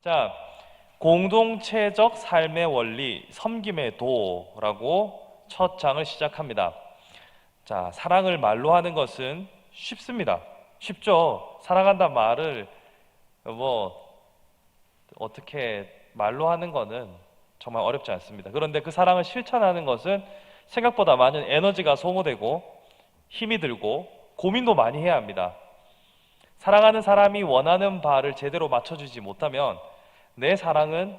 자, 공동체적 삶의 원리, 섬김의 도라고 첫 장을 시작합니다. 자, 사랑을 말로 하는 것은 쉽습니다. 쉽죠? 사랑한다 말을 어떻게 말로 하는 거는 정말 어렵지 않습니다. 그런데 그 사랑을 실천하는 것은 생각보다 많은 에너지가 소모되고 힘이 들고 고민도 많이 해야 합니다. 사랑하는 사람이 원하는 바를 제대로 맞춰주지 못하면 내 사랑은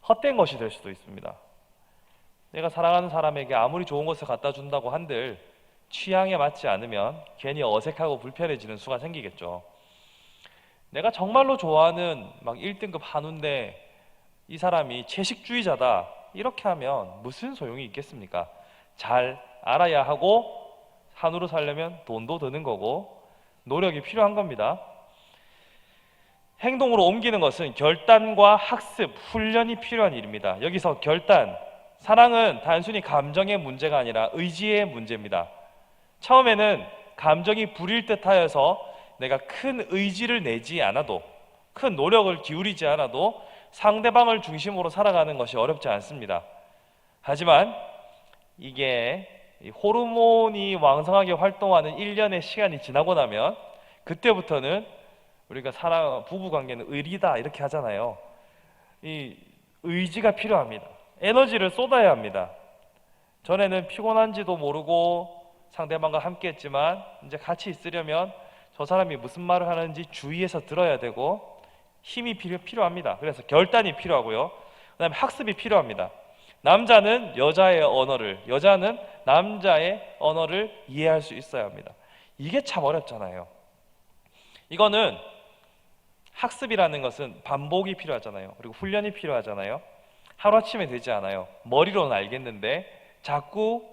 헛된 것이 될 수도 있습니다. 내가 사랑하는 사람에게 아무리 좋은 것을 갖다 준다고 한들 취향에 맞지 않으면 괜히 어색하고 불편해지는 수가 생기겠죠. 내가 정말로 좋아하는 1등급 한우인데 이 사람이 채식주의자다, 이렇게 하면 무슨 소용이 있겠습니까? 잘 알아야 하고, 한우로 살려면 돈도 드는 거고 노력이 필요한 겁니다. 행동으로 옮기는 것은 결단과 학습, 훈련이 필요한 일입니다. 여기서 결단, 사랑은 단순히 감정의 문제가 아니라 의지의 문제입니다. 처음에는 감정이 불일 듯 하여서 내가 큰 의지를 내지 않아도, 큰 노력을 기울이지 않아도 상대방을 중심으로 살아가는 것이 어렵지 않습니다. 하지만 이게 호르몬이 왕성하게 활동하는 1년의 시간이 지나고 나면 그때부터는 우리가 부부관계는 의리다 이렇게 하잖아요. 이 의지가 필요합니다. 에너지를 쏟아야 합니다. 전에는 피곤한지도 모르고 상대방과 함께 했지만 이제 같이 있으려면 저 사람이 무슨 말을 하는지 주의해서 들어야 되고 힘이 필요합니다. 그래서 결단이 필요하고요. 그 다음에 학습이 필요합니다. 남자는 여자의 언어를, 여자는 남자의 언어를 이해할 수 있어야 합니다. 이게 참 어렵잖아요. 이거는 학습이라는 것은 반복이 필요하잖아요. 그리고 훈련이 필요하잖아요. 하루아침에 되지 않아요. 머리로는 알겠는데 자꾸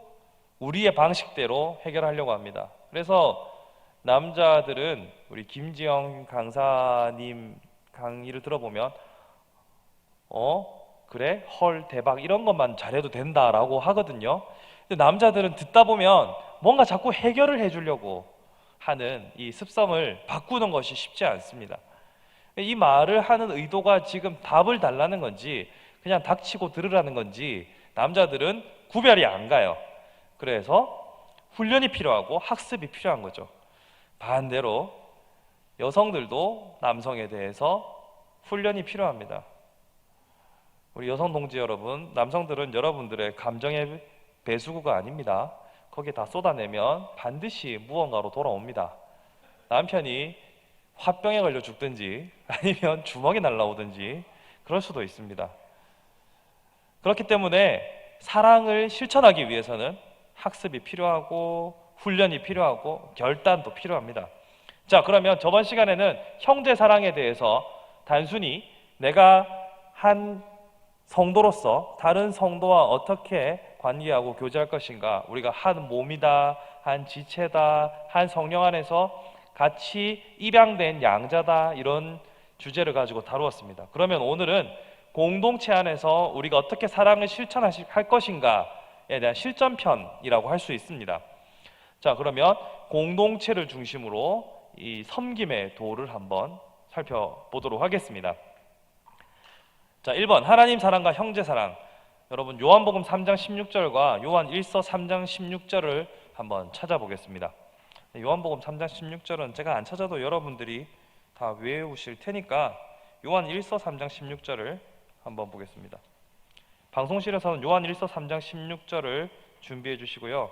우리의 방식대로 해결하려고 합니다. 그래서 남자들은 우리 김지영 강사님 강의를 들어보면 그래? 헐, 대박, 이런 것만 잘해도 된다라고 하거든요. 근데 남자들은 듣다 보면 뭔가 자꾸 해결을 해주려고 하는 이 습성을 바꾸는 것이 쉽지 않습니다. 이 말을 하는 의도가 지금 답을 달라는 건지 그냥 닥치고 들으라는 건지 남자들은 구별이 안 가요. 그래서 훈련이 필요하고 학습이 필요한 거죠. 반대로 여성들도 남성에 대해서 훈련이 필요합니다. 우리 여성 동지 여러분, 남성들은 여러분들의 감정의 배수구가 아닙니다. 거기에 다 쏟아내면 반드시 무언가로 돌아옵니다. 남편이 화병에 걸려 죽든지 아니면 주먹이 날라오든지 그럴 수도 있습니다. 그렇기 때문에 사랑을 실천하기 위해서는 학습이 필요하고 훈련이 필요하고 결단도 필요합니다. 자, 그러면 저번 시간에는 형제 사랑에 대해서 단순히 내가 한 성도로서 다른 성도와 어떻게 관계하고 교제할 것인가, 우리가 한 몸이다, 한 지체다, 한 성령 안에서 같이 입양된 양자다, 이런 주제를 가지고 다루었습니다. 그러면 오늘은 공동체 안에서 우리가 어떻게 사랑을 실천할 것인가에 대한 실전편이라고 할 수 있습니다. 자, 그러면 공동체를 중심으로 이 섬김의 도를 한번 살펴보도록 하겠습니다. 자, 1번 하나님 사랑과 형제 사랑. 여러분 요한복음 3장 16절과 요한 1서 3장 16절을 한번 찾아보겠습니다. 요한복음 3장 16절은 제가 안 찾아도 여러분들이 다 외우실 테니까 요한 1서 3장 16절을 한번 보겠습니다. 방송실에서는 요한 1서 3장 16절을 준비해 주시고요.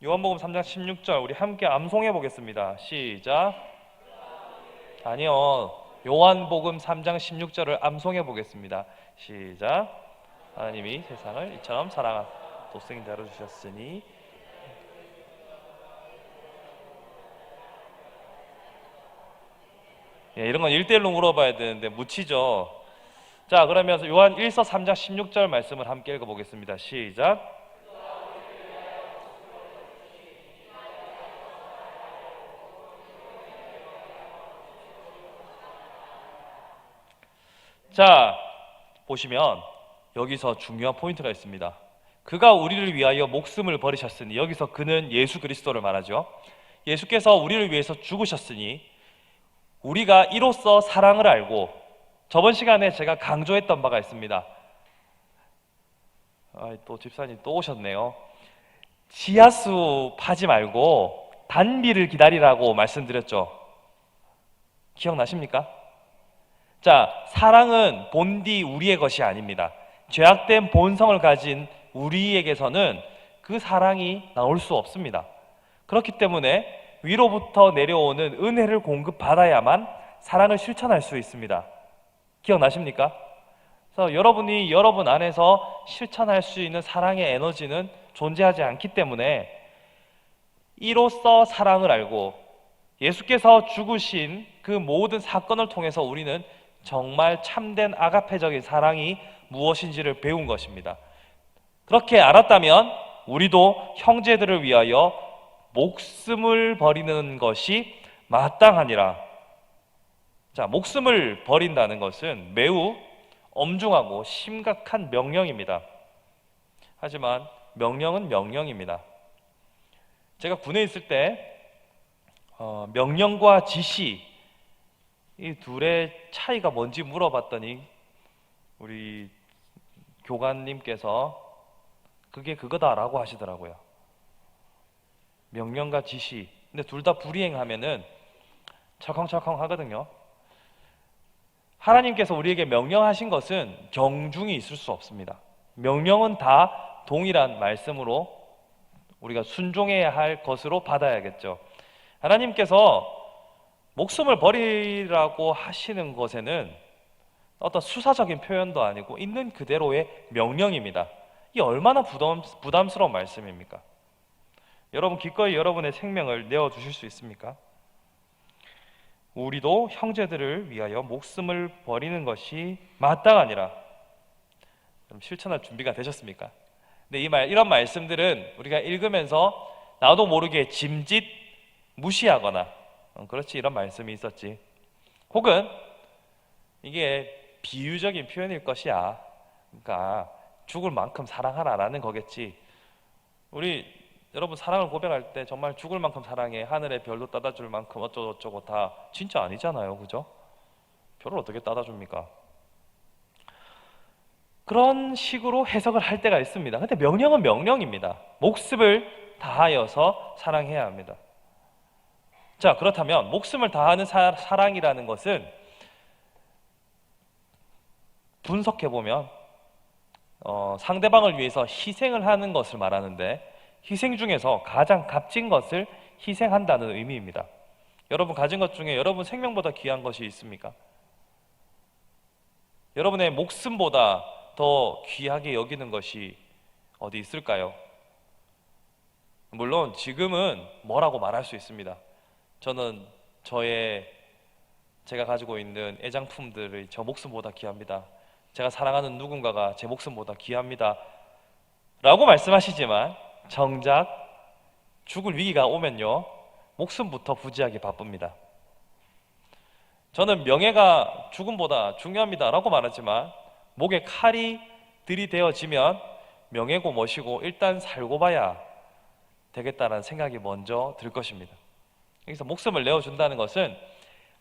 요한복음 3장 16절 우리 함께 암송해 보겠습니다. 시작. 아니요, 요한복음 3장 16절을 암송해 보겠습니다. 시작. 하나님이 세상을 이처럼 독생자로 주셨으니. 이런 건 1대1로 물어봐야 되는데 묻히죠. 자, 그러면 요한 1서 3장 16절 말씀을 함께 읽어보겠습니다. 시작. 자, 보시면 여기서 중요한 포인트가 있습니다. 그가 우리를 위하여 목숨을 버리셨으니, 여기서 그는 예수 그리스도를 말하죠. 예수께서 우리를 위해서 죽으셨으니 우리가 이로써 사랑을 알고, 저번 시간에 제가 강조했던 바가 있습니다. 또 집사님 또 오셨네요. 지하수 파지 말고 단비를 기다리라고 말씀드렸죠. 기억나십니까? 자, 사랑은 본디 우리의 것이 아닙니다. 죄악된 본성을 가진 우리에게서는 그 사랑이 나올 수 없습니다. 그렇기 때문에 위로부터 내려오는 은혜를 공급받아야만 사랑을 실천할 수 있습니다. 기억나십니까? 그래서 여러분이 여러분 안에서 실천할 수 있는 사랑의 에너지는 존재하지 않기 때문에 이로써 사랑을 알고 예수께서 죽으신 그 모든 사건을 통해서 우리는 정말 참된 아가페적인 사랑이 무엇인지를 배운 것입니다. 그렇게 알았다면 우리도 형제들을 위하여 목숨을 버리는 것이 마땅하니라. 자, 목숨을 버린다는 것은 매우 엄중하고 심각한 명령입니다. 하지만 명령은 명령입니다. 제가 군에 있을 때 명령과 지시, 이 둘의 차이가 뭔지 물어봤더니 우리 교관님께서 그게 그거다라고 하시더라고요. 명령과 지시. 근데 둘 다 불이행하면은 철컹철컹 하거든요. 하나님께서 우리에게 명령하신 것은 경중이 있을 수 없습니다. 명령은 다 동일한 말씀으로 우리가 순종해야 할 것으로 받아야겠죠. 하나님께서 목숨을 버리라고 하시는 것에는 어떤 수사적인 표현도 아니고 있는 그대로의 명령입니다. 이 얼마나 부담스러운 말씀입니까? 여러분 기꺼이 여러분의 생명을 내어주실 수 있습니까? 우리도 형제들을 위하여 목숨을 버리는 것이 마땅하니라. 그럼 실천할 준비가 되셨습니까? 근데 이런 말씀들은 우리가 읽으면서 나도 모르게 짐짓 무시하거나 그렇지 이런 말씀이 있었지, 혹은 이게 비유적인 표현일 것이야, 그러니까 죽을 만큼 사랑하라라는 거겠지. 우리 여러분 사랑을 고백할 때 정말 죽을 만큼 사랑해, 하늘의 별도 따다 줄 만큼 어쩌고저쩌고 다 진짜 아니잖아요, 그죠? 별을 어떻게 따다 줍니까? 그런 식으로 해석을 할 때가 있습니다. 근데 명령은 명령입니다. 목숨을 다하여서 사랑해야 합니다. 자, 그렇다면 목숨을 다하는 사랑이라는 것은 분석해보면 상대방을 위해서 희생을 하는 것을 말하는데, 희생 중에서 가장 값진 것을 희생한다는 의미입니다. 여러분 가진 것 중에 여러분 생명보다 귀한 것이 있습니까? 여러분의 목숨보다 더 귀하게 여기는 것이 어디 있을까요? 물론 지금은 뭐라고 말할 수 있습니다. 저는 제가 가지고 있는 애장품들이 저 목숨보다 귀합니다. 제가 사랑하는 누군가가 제 목숨보다 귀합니다 라고 말씀하시지만 정작 죽을 위기가 오면요, 목숨부터 부지하기 바쁩니다. 저는 명예가 죽음보다 중요합니다 라고 말하지만 목에 칼이 들이대어지면 명예고 뭐시고 일단 살고 봐야 되겠다는 생각이 먼저 들 것입니다. 여기서 목숨을 내어준다는 것은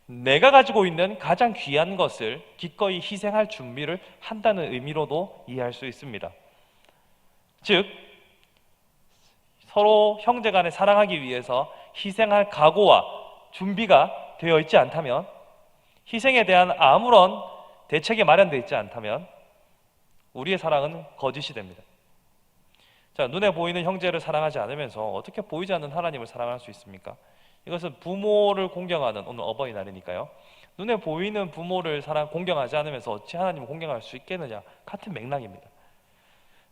내가 가지고 있는 가장 귀한 것을 기꺼이 희생할 준비를 한다는 의미로도 이해할 수 있습니다. 즉 서로 형제간에 사랑하기 위해서 희생할 각오와 준비가 되어 있지 않다면, 희생에 대한 아무런 대책이 마련되어 있지 않다면 우리의 사랑은 거짓이 됩니다. 자, 눈에 보이는 형제를 사랑하지 않으면서 어떻게 보이지 않는 하나님을 사랑할 수 있습니까? 이것은 부모를 공경하는, 오늘 어버이날이니까요, 눈에 보이는 부모를 공경하지 않으면서 어찌 하나님을 공경할 수 있겠느냐, 같은 맥락입니다.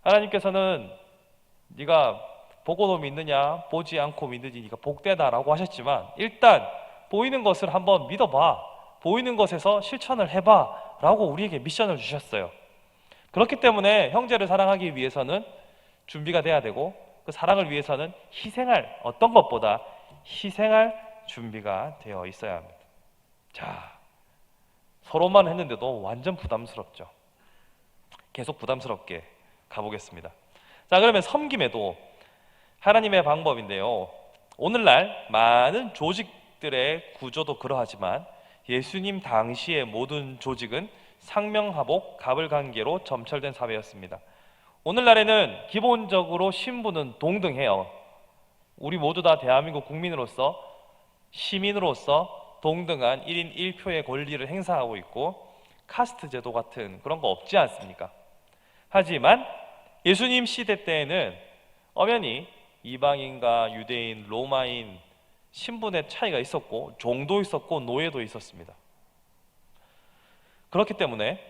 하나님께서는 네가 보고도 믿느냐 보지 않고 믿느니 네가 복되다라고 하셨지만, 일단 보이는 것을 한번 믿어봐, 보이는 것에서 실천을 해봐 라고 우리에게 미션을 주셨어요. 그렇기 때문에 형제를 사랑하기 위해서는 준비가 돼야 되고, 그 사랑을 위해서는 희생할, 어떤 것보다 희생할 준비가 되어 있어야 합니다. 자, 서로만 했는데도 완전 부담스럽죠. 계속 부담스럽게 가보겠습니다. 자, 그러면 섬김에도 하나님의 방법인데요, 오늘날 많은 조직들의 구조도 그러하지만 예수님 당시의 모든 조직은 상명하복, 갑을관계로 점철된 사회였습니다. 오늘날에는 기본적으로 신분은 동등해요. 우리 모두 다 대한민국 국민으로서, 시민으로서 동등한 1인 1표의 권리를 행사하고 있고 카스트 제도 같은 그런 거 없지 않습니까? 하지만 예수님 시대 때에는 엄연히 이방인과 유대인, 로마인 신분의 차이가 있었고 종도 있었고 노예도 있었습니다. 그렇기 때문에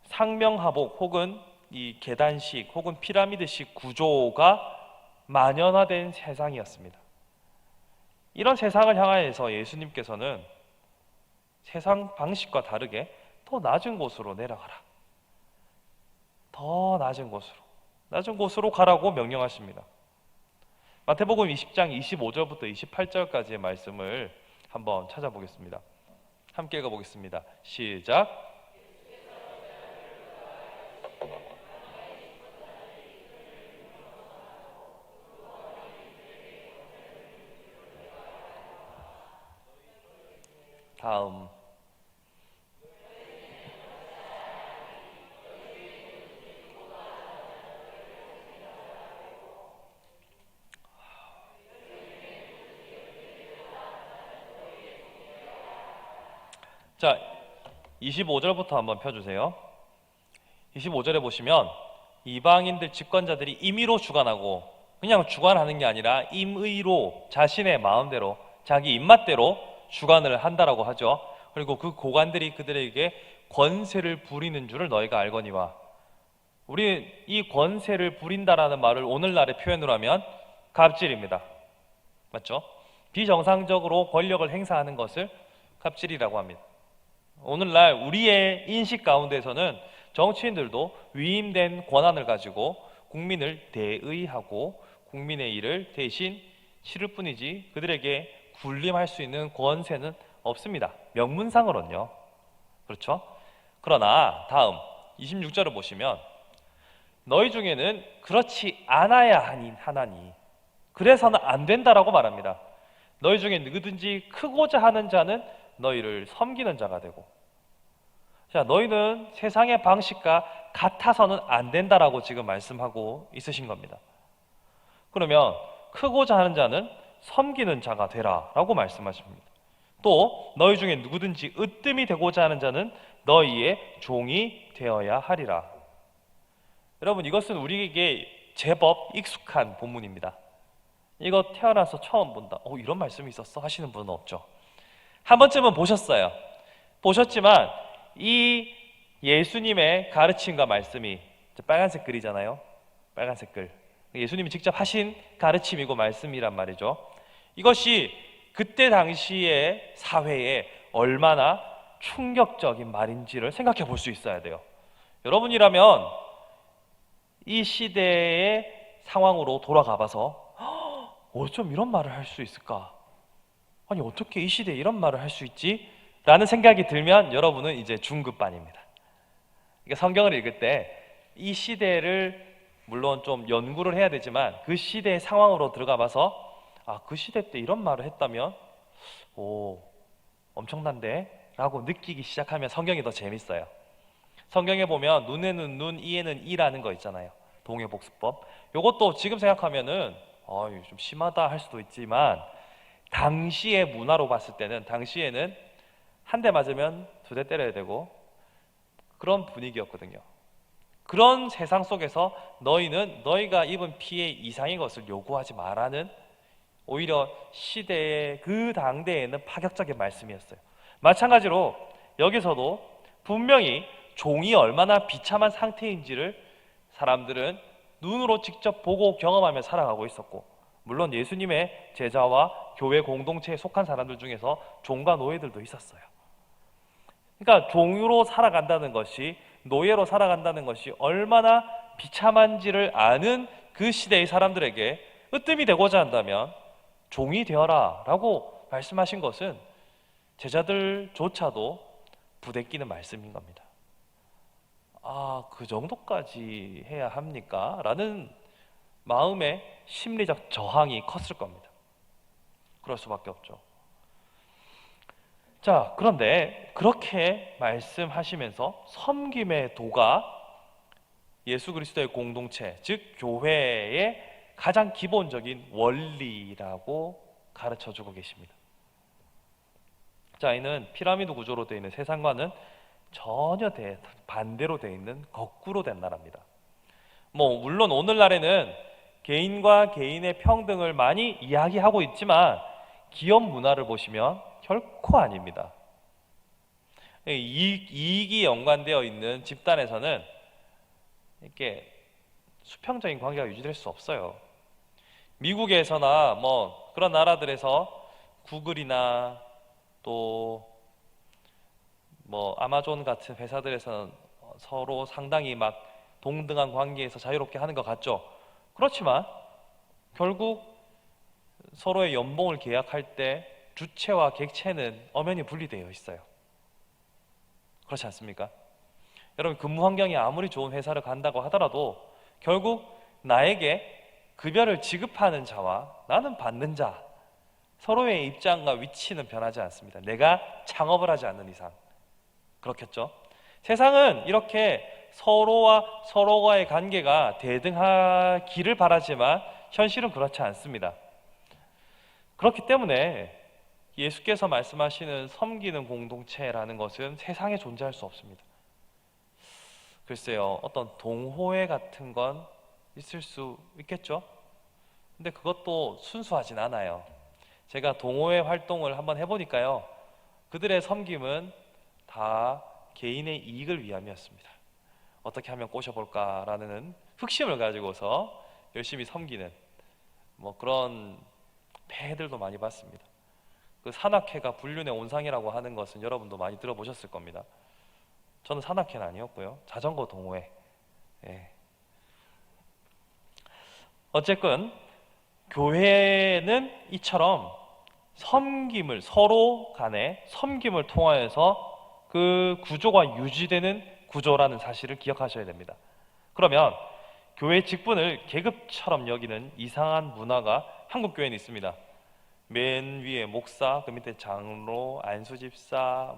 상명하복 혹은 이 계단식 혹은 피라미드식 구조가 만연화된 세상이었습니다. 이런 세상을 향하여서 예수님께서는 세상 방식과 다르게 더 낮은 곳으로 내려가라, 더 낮은 곳으로 가라고 명령하십니다. 마태복음 20장 25절부터 28절까지의 말씀을 한번 찾아보겠습니다. 함께 읽어보겠습니다. 시작. 다음. 자, 25절부터 한번 펴주세요. 25절에 보시면 이방인들 집권자들이 임의로 주관하고, 그냥 주관하는 게 아니라 임의로 자신의 마음대로 자기 입맛대로 주관을 한다라고 하죠. 그리고 그 고관들이 그들에게 권세를 부리는 줄을 너희가 알거니와. 우리 이 권세를 부린다라는 말을 오늘날의 표현으로 하면 갑질입니다. 맞죠? 비정상적으로 권력을 행사하는 것을 갑질이라고 합니다. 오늘날 우리의 인식 가운데서는 정치인들도 위임된 권한을 가지고 국민을 대의하고 국민의 일을 대신 치를 뿐이지 그들에게 군림할 수 있는 권세는 없습니다. 명문상으로는요. 그렇죠? 그러나 다음 26절을 보시면 너희 중에는 그렇지 않아야 하나니 그래서는 안 된다라고 말합니다. 너희 중에 누구든지 크고자 하는 자는 너희를 섬기는 자가 되고. 자, 너희는 세상의 방식과 같아서는 안 된다라고 지금 말씀하고 있으신 겁니다. 그러면 크고자 하는 자는 섬기는 자가 되라 라고 말씀하십니다. 또 너희 중에 누구든지 으뜸이 되고자 하는 자는 너희의 종이 되어야 하리라. 여러분, 이것은 우리에게 제법 익숙한 본문입니다. 이거 태어나서 처음 본다, 이런 말씀이 있었어 하시는 분은 없죠. 한 번쯤은 보셨어요. 보셨지만 이 예수님의 가르침과 말씀이 빨간색 글이잖아요. 빨간색 글, 예수님이 직접 하신 가르침이고 말씀이란 말이죠. 이것이 그때 당시의 사회에 얼마나 충격적인 말인지를 생각해 볼 수 있어야 돼요. 여러분이라면 이 시대의 상황으로 돌아가 봐서 어쩜 이런 말을 할 수 있을까? 아니, 어떻게 이 시대에 이런 말을 할 수 있지? 라는 생각이 들면 여러분은 이제 중급반입니다. 그러니까 성경을 읽을 때 이 시대를 물론 좀 연구를 해야 되지만 그 시대의 상황으로 들어가 봐서 그 시대 때 이런 말을 했다면 엄청난데? 라고 느끼기 시작하면 성경이 더 재밌어요. 성경에 보면 눈에는 눈, 이에는 이라는 거 있잖아요. 동해복수법. 이것도 지금 생각하면은 좀 심하다 할 수도 있지만 당시의 문화로 봤을 때는, 당시에는 한 대 맞으면 두 대 때려야 되고 그런 분위기였거든요. 그런 세상 속에서 너희는 너희가 입은 피해 이상의 것을 요구하지 말라는, 오히려 시대의 그 당대에는 파격적인 말씀이었어요. 마찬가지로 여기서도 분명히 종이 얼마나 비참한 상태인지를 사람들은 눈으로 직접 보고 경험하며 살아가고 있었고, 물론 예수님의 제자와 교회 공동체에 속한 사람들 중에서 종과 노예들도 있었어요. 그러니까 종으로 살아간다는 것이, 노예로 살아간다는 것이 얼마나 비참한지를 아는 그 시대의 사람들에게 으뜸이 되고자 한다면 종이 되어라 라고 말씀하신 것은 제자들조차도 부대끼는 말씀인 겁니다. 그 정도까지 해야 합니까? 라는 마음의 심리적 저항이 컸을 겁니다. 그럴 수밖에 없죠. 자, 그런데 그렇게 말씀하시면서 섬김의 도가 예수 그리스도의 공동체, 즉 교회의 가장 기본적인 원리라고 가르쳐 주고 계십니다. 자, 이는 피라미드 구조로 되어 있는 세상과는 전혀 반대로 되어 있는 거꾸로 된 나라입니다. 물론 오늘날에는 개인과 개인의 평등을 많이 이야기하고 있지만 기업 문화를 보시면 결코 아닙니다. 이익이 연관되어 있는 집단에서는 이렇게 수평적인 관계가 유지될 수 없어요. 미국에서나 그런 나라들에서 구글이나 또 아마존 같은 회사들에서는 서로 상당히 막 동등한 관계에서 자유롭게 하는 것 같죠. 그렇지만 결국 서로의 연봉을 계약할 때 주체와 객체는 엄연히 분리되어 있어요. 그렇지 않습니까? 여러분, 근무 환경이 아무리 좋은 회사를 간다고 하더라도 결국 나에게 급여를 지급하는 자와 나는 받는 자, 서로의 입장과 위치는 변하지 않습니다. 내가 창업을 하지 않는 이상. 그렇겠죠? 세상은 이렇게 서로와 서로와의 관계가 대등하기를 바라지만 현실은 그렇지 않습니다. 그렇기 때문에 예수께서 말씀하시는 섬기는 공동체라는 것은 세상에 존재할 수 없습니다. 글쎄요, 어떤 동호회 같은 건 있을 수 있겠죠? 근데 그것도 순수하진 않아요. 제가 동호회 활동을 한번 해보니까요, 그들의 섬김은 다 개인의 이익을 위함이었습니다. 어떻게 하면 꼬셔볼까라는 흑심을 가지고서 열심히 섬기는 그런 폐해들도 많이 봤습니다. 그 산악회가 불륜의 온상이라고 하는 것은 여러분도 많이 들어보셨을 겁니다. 저는 산악회는 아니었고요, 자전거 동호회. 어쨌든 교회는 이처럼 섬김을, 서로 간의 섬김을 통하여서 그 구조가 유지되는 구조라는 사실을 기억하셔야 됩니다. 그러면 교회 직분을 계급처럼 여기는 이상한 문화가 한국 교회는 있습니다. 맨 위에 목사, 그 밑에 장로, 안수집사,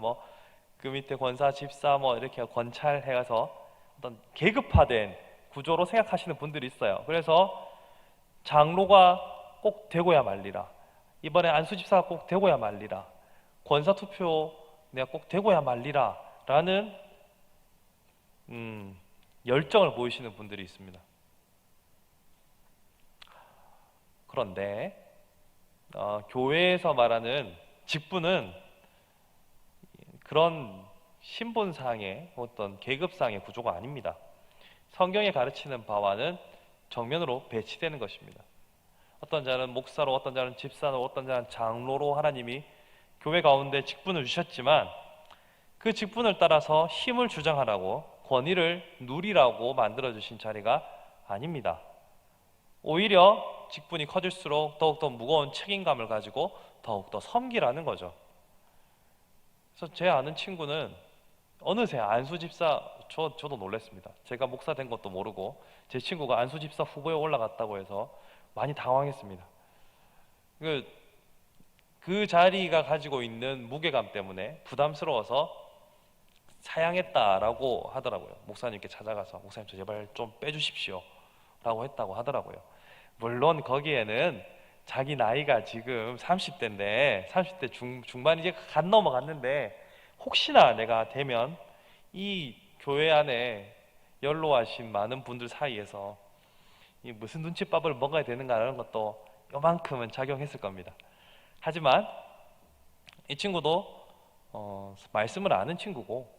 그 밑에 권사집사, 이렇게 권찰 해가서 어떤 계급화된 구조로 생각하시는 분들이 있어요. 그래서 장로가 꼭 되고야 말리라, 이번에 안수집사가 꼭 되고야 말리라, 권사투표 내가 꼭 되고야 말리라 라는 열정을 보이시는 분들이 있습니다. 그런데 교회에서 말하는 직분은 그런 신분상의 어떤 계급상의 구조가 아닙니다. 성경에 가르치는 바와는 정면으로 배치되는 것입니다. 어떤 자는 목사로, 어떤 자는 집사로, 어떤 자는 장로로 하나님이 교회 가운데 직분을 주셨지만 그 직분을 따라서 힘을 주장하라고, 권위를 누리라고 만들어주신 자리가 아닙니다. 오히려 직분이 커질수록 더욱더 무거운 책임감을 가지고 더욱더 섬기라는 거죠. 그래서 제 아는 친구는 어느새 안수집사, 저도 놀랐습니다. 제가 목사 된 것도 모르고 제 친구가 안수집사 후보에 올라갔다고 해서 많이 당황했습니다. 그 자리가 가지고 있는 무게감 때문에 부담스러워서 사양했다라고 하더라고요. 목사님께 찾아가서 목사님 저 제발 좀 빼주십시오 라고 했다고 하더라고요. 물론 거기에는 자기 나이가 지금 30대인데 30대 중반 이제 갓 넘어갔는데 혹시나 내가 되면 이 교회 안에 연로하신 많은 분들 사이에서 이 무슨 눈칫밥을 먹어야 되는가라는 것도 요만큼은 작용했을 겁니다. 하지만 이 친구도 말씀을 아는 친구고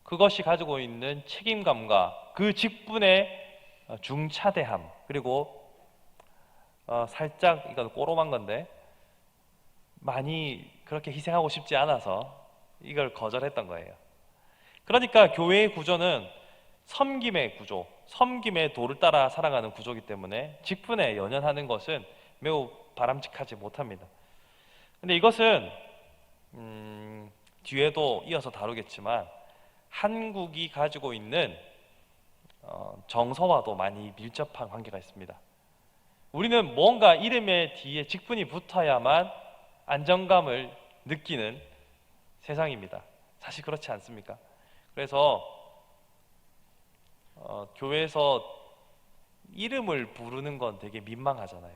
그것이 가지고 있는 책임감과 그 직분의 중차대함, 그리고 살짝 이건 꼬롬한 건데 많이 그렇게 희생하고 싶지 않아서 이걸 거절했던 거예요. 그러니까 교회의 구조는 섬김의 구조, 섬김의 도를 따라 살아가는 구조이기 때문에 직분에 연연하는 것은 매우 바람직하지 못합니다. 근데 이것은 뒤에도 이어서 다루겠지만 한국이 가지고 있는 정서와도 많이 밀접한 관계가 있습니다. 우리는 뭔가 이름의 뒤에 직분이 붙어야만 안정감을 느끼는 세상입니다. 사실 그렇지 않습니까? 그래서 교회에서 이름을 부르는 건 되게 민망하잖아요.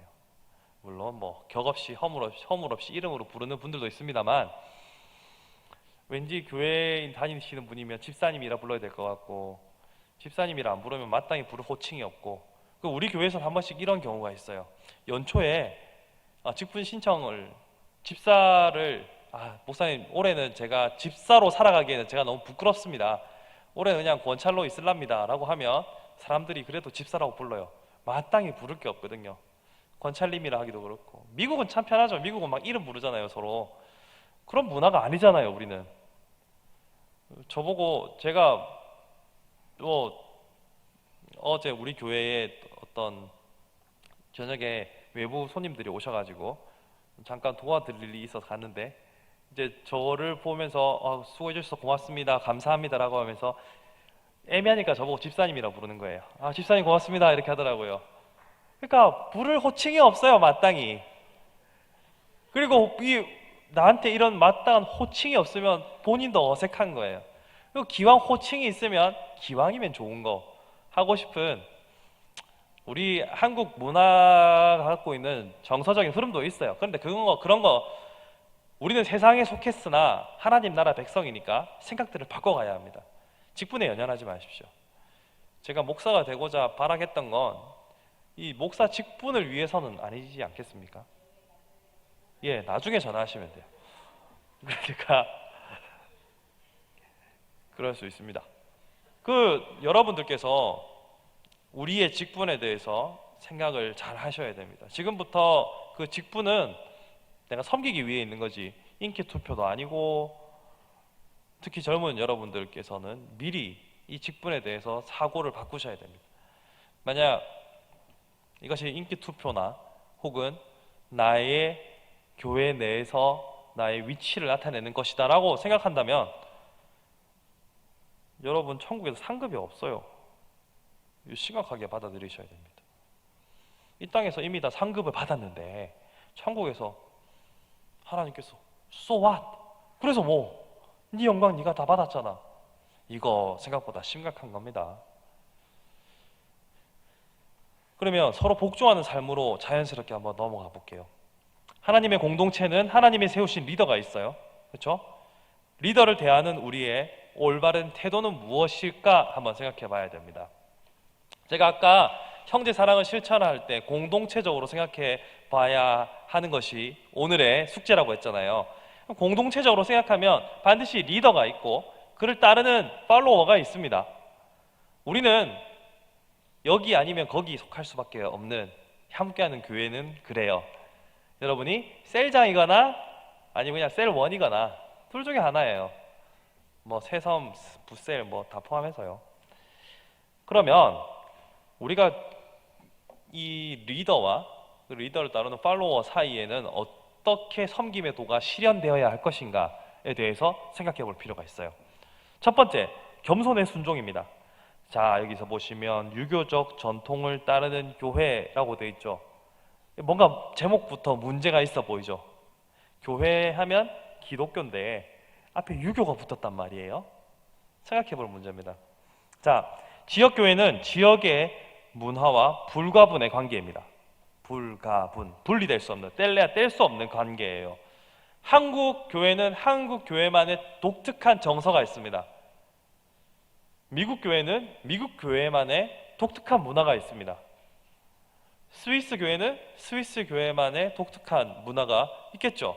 물론 뭐 격없이 허물 없이 이름으로 부르는 분들도 있습니다만, 왠지 교회 다니시는 분이면 집사님이라 불러야 될 것 같고, 집사님이라 안 부르면 마땅히 부를 호칭이 없고. 우리 교회에서는 한 번씩 이런 경우가 있어요. 연초에 직분 신청을, 집사를, 목사님 올해는 제가 집사로 살아가기에는 제가 너무 부끄럽습니다. 올해는 그냥 권찰로 있을랍니다 라고 하면 사람들이 그래도 집사라고 불러요. 마땅히 부를 게 없거든요. 권찰님이라 하기도 그렇고. 미국은 참 편하죠. 미국은 막 이름 부르잖아요, 서로. 그런 문화가 아니잖아요, 우리는. 저보고, 제가 어제 우리 교회에 어떤 저녁에 외부 손님들이 오셔가지고 잠깐 도와드릴 일이 있어서 갔는데, 이제 저를 보면서 수고해 주셔서 고맙습니다, 감사합니다 라고 하면서 애매하니까 저보고 집사님이라 부르는 거예요. 집사님 고맙습니다 이렇게 하더라고요. 그러니까 부를 호칭이 없어요, 마땅히. 그리고 나한테 이런 마땅한 호칭이 없으면 본인도 어색한 거예요. 그리고 기왕 호칭이 있으면 기왕이면 좋은 거 하고 싶은, 우리 한국 문화가 갖고 있는 정서적인 흐름도 있어요. 그런데 그런 거 우리는 세상에 속했으나 하나님 나라 백성이니까 생각들을 바꿔가야 합니다. 직분에 연연하지 마십시오. 제가 목사가 되고자 발악했던 건 이 목사 직분을 위해서는 아니지 않겠습니까? 예, 나중에 전화하시면 돼요. 그러니까 그럴 수 있습니다. 여러분들께서 우리의 직분에 대해서 생각을 잘 하셔야 됩니다. 지금부터 그 직분은 내가 섬기기 위해 있는 거지 인기 투표도 아니고, 특히 젊은 여러분들께서는 미리 이 직분에 대해서 사고를 바꾸셔야 됩니다. 만약 이것이 인기 투표나 혹은 나의 교회 내에서 나의 위치를 나타내는 것이다 라고 생각한다면, 여러분 천국에서 상급이 없어요. 심각하게 받아들이셔야 됩니다. 이 땅에서 이미 다 상급을 받았는데 천국에서 하나님께서 So what? 그래서 뭐? 네 영광 네가 다 받았잖아. 이거 생각보다 심각한 겁니다. 그러면 서로 복종하는 삶으로 자연스럽게 한번 넘어가 볼게요. 하나님의 공동체는 하나님이 세우신 리더가 있어요. 그렇죠? 리더를 대하는 우리의 올바른 태도는 무엇일까 한번 생각해 봐야 됩니다. 제가 아까 형제 사랑을 실천할 때 공동체적으로 생각해 봐야 하는 것이 오늘의 숙제라고 했잖아요. 공동체적으로 생각하면 반드시 리더가 있고 그를 따르는 팔로워가 있습니다. 우리는 여기 아니면 거기 속할 수밖에 없는, 함께하는 교회는 그래요. 여러분이 셀장이거나 아니면 그냥 셀원이거나 둘 중에 하나예요. 뭐 새섬, 부셀 뭐 다 포함해서요. 그러면 우리가 이 리더와 그 리더를 따르는 팔로워 사이에는 어떻게 섬김의 도가 실현되어야 할 것인가에 대해서 생각해 볼 필요가 있어요. 첫 번째, 겸손의 순종입니다. 자, 여기서 보시면 유교적 전통을 따르는 교회라고 되어 있죠. 뭔가 제목부터 문제가 있어 보이죠. 교회 하면 기독교인데 앞에 유교가 붙었단 말이에요. 생각해 볼 문제입니다. 자, 지역교회는 지역의 문화와 불가분의 관계입니다. 불가분, 분리될 수 없는, 뗄래야 뗄 수 없는 관계예요. 한국 교회는 한국 교회만의 독특한 정서가 있습니다. 미국 교회는 미국 교회만의 독특한 문화가 있습니다. 스위스 교회는 스위스 교회만의 독특한 문화가 있겠죠.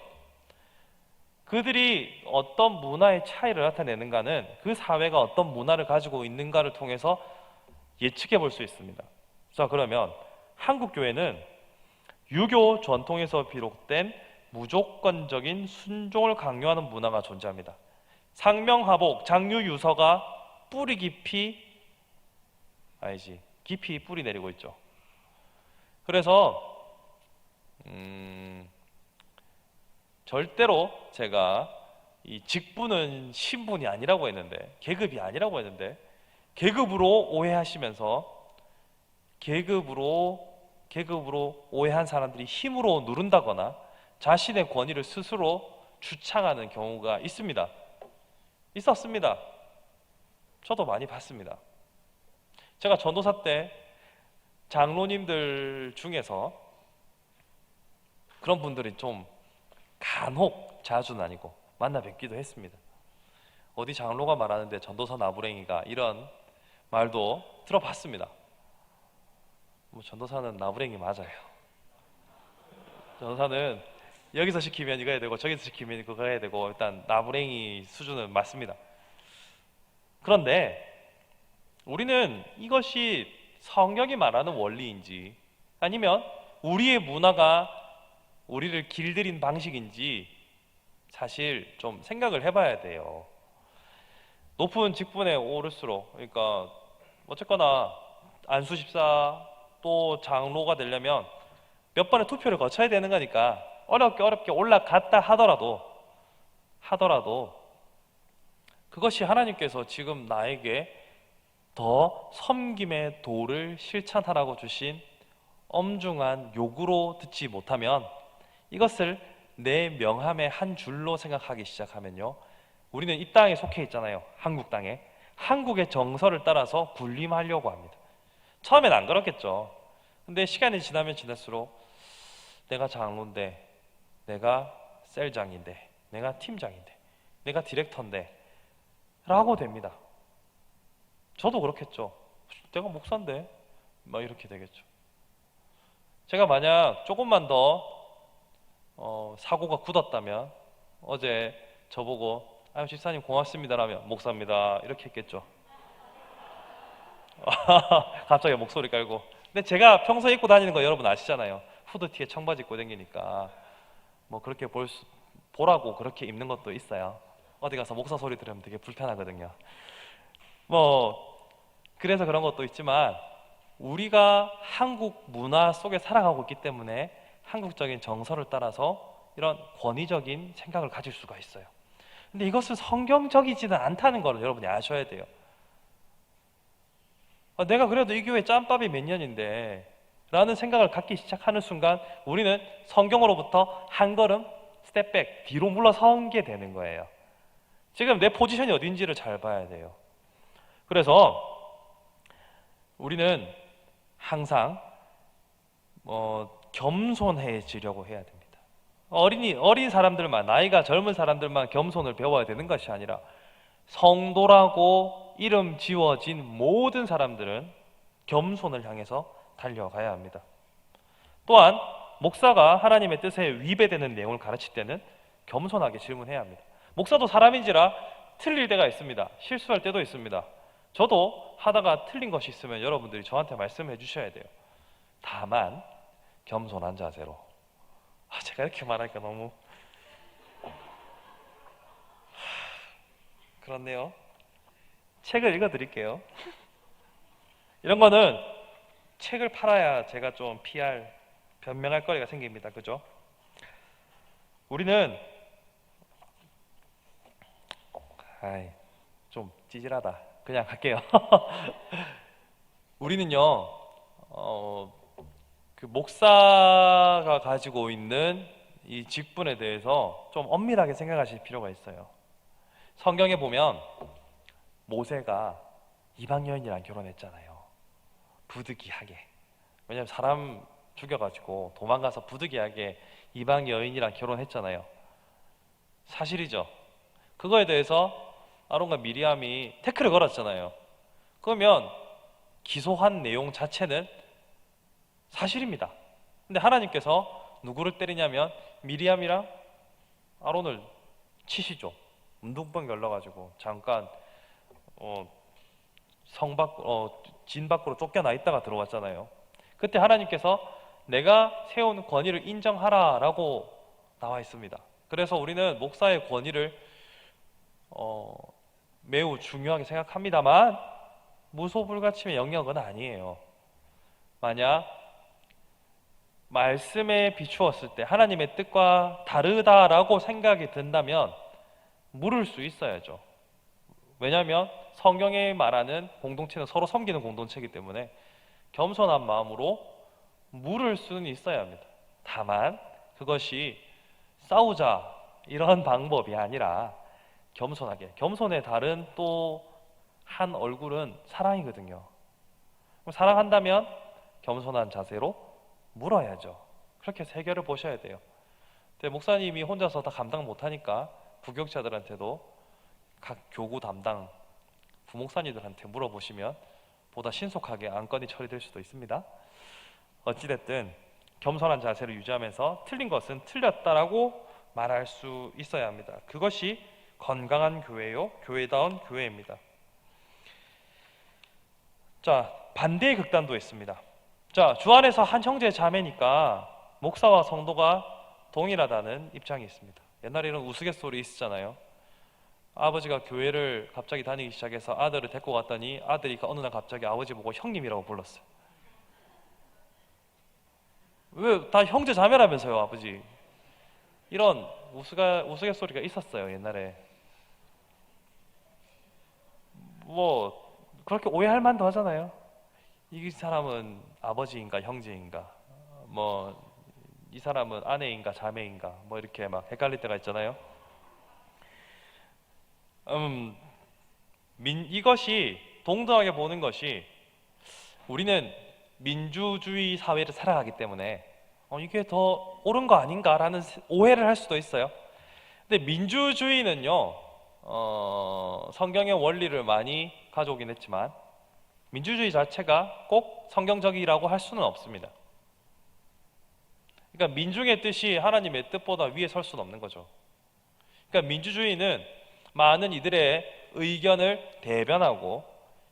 그들이 어떤 문화의 차이를 나타내는가는 그 사회가 어떤 문화를 가지고 있는가를 통해서 예측해 볼 수 있습니다. 자, 그러면 한국 교회는 유교 전통에서 비롯된 무조건적인 순종을 강요하는 문화가 존재합니다. 상명하복, 장유유서가 뿌리 깊이 뿌리 내리고 있죠. 그래서 절대로 제가 이 직분은 신분이 아니라고 했는데, 계급이 아니라고 했는데, 계급으로 오해하시면서 계급으로 오해한 사람들이 힘으로 누른다거나 자신의 권위를 스스로 주창하는 경우가 있습니다. 있었습니다. 저도 많이 봤습니다. 제가 전도사 때 장로님들 중에서 그런 분들이 좀 간혹, 자주는 아니고 만나 뵙기도 했습니다. 어디 장로가 말하는데 전도사 나부랭이가, 이런 말도 들어봤습니다. 뭐 전도사는 나부랭이 맞아요. 전도사는 여기서 시키면 이거 해야 되고 저기서 시키면 이거 해야 되고, 일단 나부랭이 수준은 맞습니다. 그런데 우리는 이것이 성경이 말하는 원리인지 아니면 우리의 문화가 우리를 길들인 방식인지 사실 좀 생각을 해봐야 돼요. 높은 직분에 오를수록, 그러니까 어쨌거나 안수 집사 또 장로가 되려면 몇 번의 투표를 거쳐야 되는 거니까 어렵게 올라갔다 하더라도 그것이 하나님께서 지금 나에게 더 섬김의 도를 실천하라고 주신 엄중한 요구로 듣지 못하면, 이것을 내 명함의 한 줄로 생각하기 시작하면요, 우리는 이 땅에 속해 있잖아요. 한국 땅에. 한국의 정서를 따라서 군림하려고 합니다. 처음엔 안 그렇겠죠. 근데 시간이 지나면 지날수록 내가 장로인데, 내가 셀장인데, 내가 팀장인데, 내가 디렉터인데 라고 됩니다. 저도 그렇겠죠. 내가 목사인데 막 이렇게 되겠죠. 제가 만약 조금만 더 사고가 굳었다면 어제 저보고 아유 집사님 고맙습니다라면 목사입니다 이렇게 했겠죠. 갑자기 목소리 깔고. 근데 제가 평소에 입고 다니는 거 여러분 아시잖아요. 후드티에 청바지 입고 다니니까 뭐 그렇게 보라고 그렇게 입는 것도 있어요. 어디 가서 목사 소리 들으면 되게 불편하거든요. 뭐 그래서 그런 것도 있지만, 우리가 한국 문화 속에 살아가고 있기 때문에 한국적인 정서를 따라서 이런 권위적인 생각을 가질 수가 있어요. 근데 이것은 성경적이지는 않다는 걸 여러분이 아셔야 돼요. 내가 그래도 이 교회 짬밥이 몇 년인데 라는 생각을 갖기 시작하는 순간 우리는 성경으로부터 한 걸음 스텝백 뒤로 물러서게 되는 거예요. 지금 내 포지션이 어딘지를 잘 봐야 돼요. 그래서 우리는 항상 겸손해지려고 해야 됩니다. 어린 사람들만, 나이가 젊은 사람들만 겸손을 배워야 되는 것이 아니라 성도라고 이름 지워진 모든 사람들은 겸손을 향해서 달려가야 합니다. 또한 목사가 하나님의 뜻에 위배되는 내용을 가르칠 때는 겸손하게 질문해야 합니다. 목사도 사람인지라 틀릴 때가 있습니다. 실수할 때도 있습니다. 저도 하다가 틀린 것이 있으면 여러분들이 저한테 말씀해 주셔야 돼요. 다만 겸손한 자세로. 제가 이렇게 말하니까 너무 그렇네요. 책을 읽어 드릴게요. 이런 거는 책을 팔아야 제가 좀 변명할 거리가 생깁니다. 그죠? 우리는 좀 찌질하다. 그냥 갈게요. 우리는요, 그 목사가 가지고 있는 이 직분에 대해서 좀 엄밀하게 생각하실 필요가 있어요. 성경에 보면 모세가 이방 여인이랑 결혼했잖아요. 부득이하게. 왜냐하면 사람 죽여가지고 도망가서 부득이하게 이방 여인이랑 결혼했잖아요. 사실이죠. 그거에 대해서 아론과 미리암이 태클을 걸었잖아요. 그러면 기소한 내용 자체는 사실입니다. 근데 하나님께서 누구를 때리냐면 미리암이랑 아론을 치시죠. 운동병 걸려가지고 잠깐 진 밖으로 쫓겨나 있다가 들어왔잖아요. 그때 하나님께서 내가 세운 권위를 인정하라라고 나와 있습니다. 그래서 우리는 목사의 권위를 매우 중요하게 생각합니다만 무소불가침의 영역은 아니에요. 만약 말씀에 비추었을 때 하나님의 뜻과 다르다라고 생각이 든다면 물을 수 있어야죠. 왜냐하면 성경에 말하는 공동체는 서로 섬기는 공동체이기 때문에 겸손한 마음으로 물을 수는 있어야 합니다. 다만 그것이 싸우자 이런 방법이 아니라 겸손하게. 겸손의 다른 또 한 얼굴은 사랑이거든요. 그럼 사랑한다면 겸손한 자세로 물어야죠. 그렇게 해서 해결을 보셔야 돼요. 근데 목사님이 혼자서 다 감당 못하니까 부교육자들한테도 각 교구 담당 부목사님들한테 물어보시면 보다 신속하게 안건이 처리될 수도 있습니다. 어찌됐든 겸손한 자세를 유지하면서 틀린 것은 틀렸다라고 말할 수 있어야 합니다. 그것이 건강한 교회요, 교회다운 교회입니다. 자, 반대의 극단도 있습니다. 자, 주 안에서 한 형제 자매니까 목사와 성도가 동일하다는 입장이 있습니다. 옛날에 이런 우스갯소리 있었잖아요. 아버지가 교회를 갑자기 다니기 시작해서 아들을 데리고 갔더니 아들이 어느 날 갑자기 아버지 보고 형님이라고 불렀어요. 왜 다 형제 자매라면서요, 아버지. 이런 우스갯소리가 있었어요, 옛날에. 뭐 그렇게 오해할 만도 하잖아요. 이 사람은 아버지인가 형제인가, 뭐 이 사람은 아내인가 자매인가, 뭐 이렇게 막 헷갈릴 때가 있잖아요. 이것이 동등하게 보는 것이, 우리는 민주주의 사회를 살아가기 때문에 이게 더 옳은 거 아닌가라는 오해를 할 수도 있어요. 근데 민주주의는요, 성경의 원리를 많이 가져오긴 했지만 민주주의 자체가 꼭 성경적이라고 할 수는 없습니다. 그러니까 민중의 뜻이 하나님의 뜻보다 위에 설 수는 없는 거죠. 그러니까 민주주의는 많은 이들의 의견을 대변하고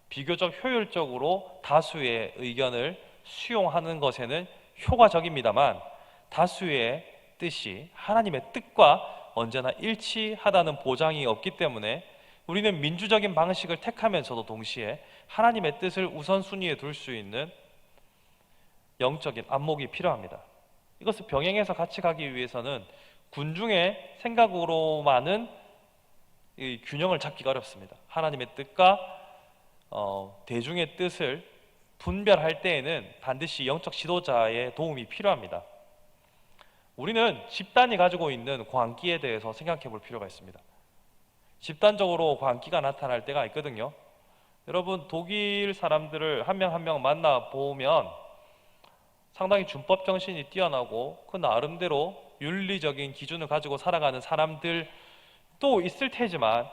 비교적 효율적으로 다수의 의견을 수용하는 것에는 효과적입니다만, 다수의 뜻이 하나님의 뜻과 언제나 일치하다는 보장이 없기 때문에 우리는 민주적인 방식을 택하면서도 동시에 하나님의 뜻을 우선순위에 둘 수 있는 영적인 안목이 필요합니다. 이것을 병행해서 같이 가기 위해서는 군중의 생각으로만은 이 균형을 잡기가 어렵습니다. 하나님의 뜻과 대중의 뜻을 분별할 때에는 반드시 영적 지도자의 도움이 필요합니다. 우리는 집단이 가지고 있는 광기에 대해서 생각해 볼 필요가 있습니다. 집단적으로 광기가 나타날 때가 있거든요. 여러분, 독일 사람들을 한 명 한 명 만나보면 상당히 준법 정신이 뛰어나고 그 나름대로 윤리적인 기준을 가지고 살아가는 사람들도 있을 테지만,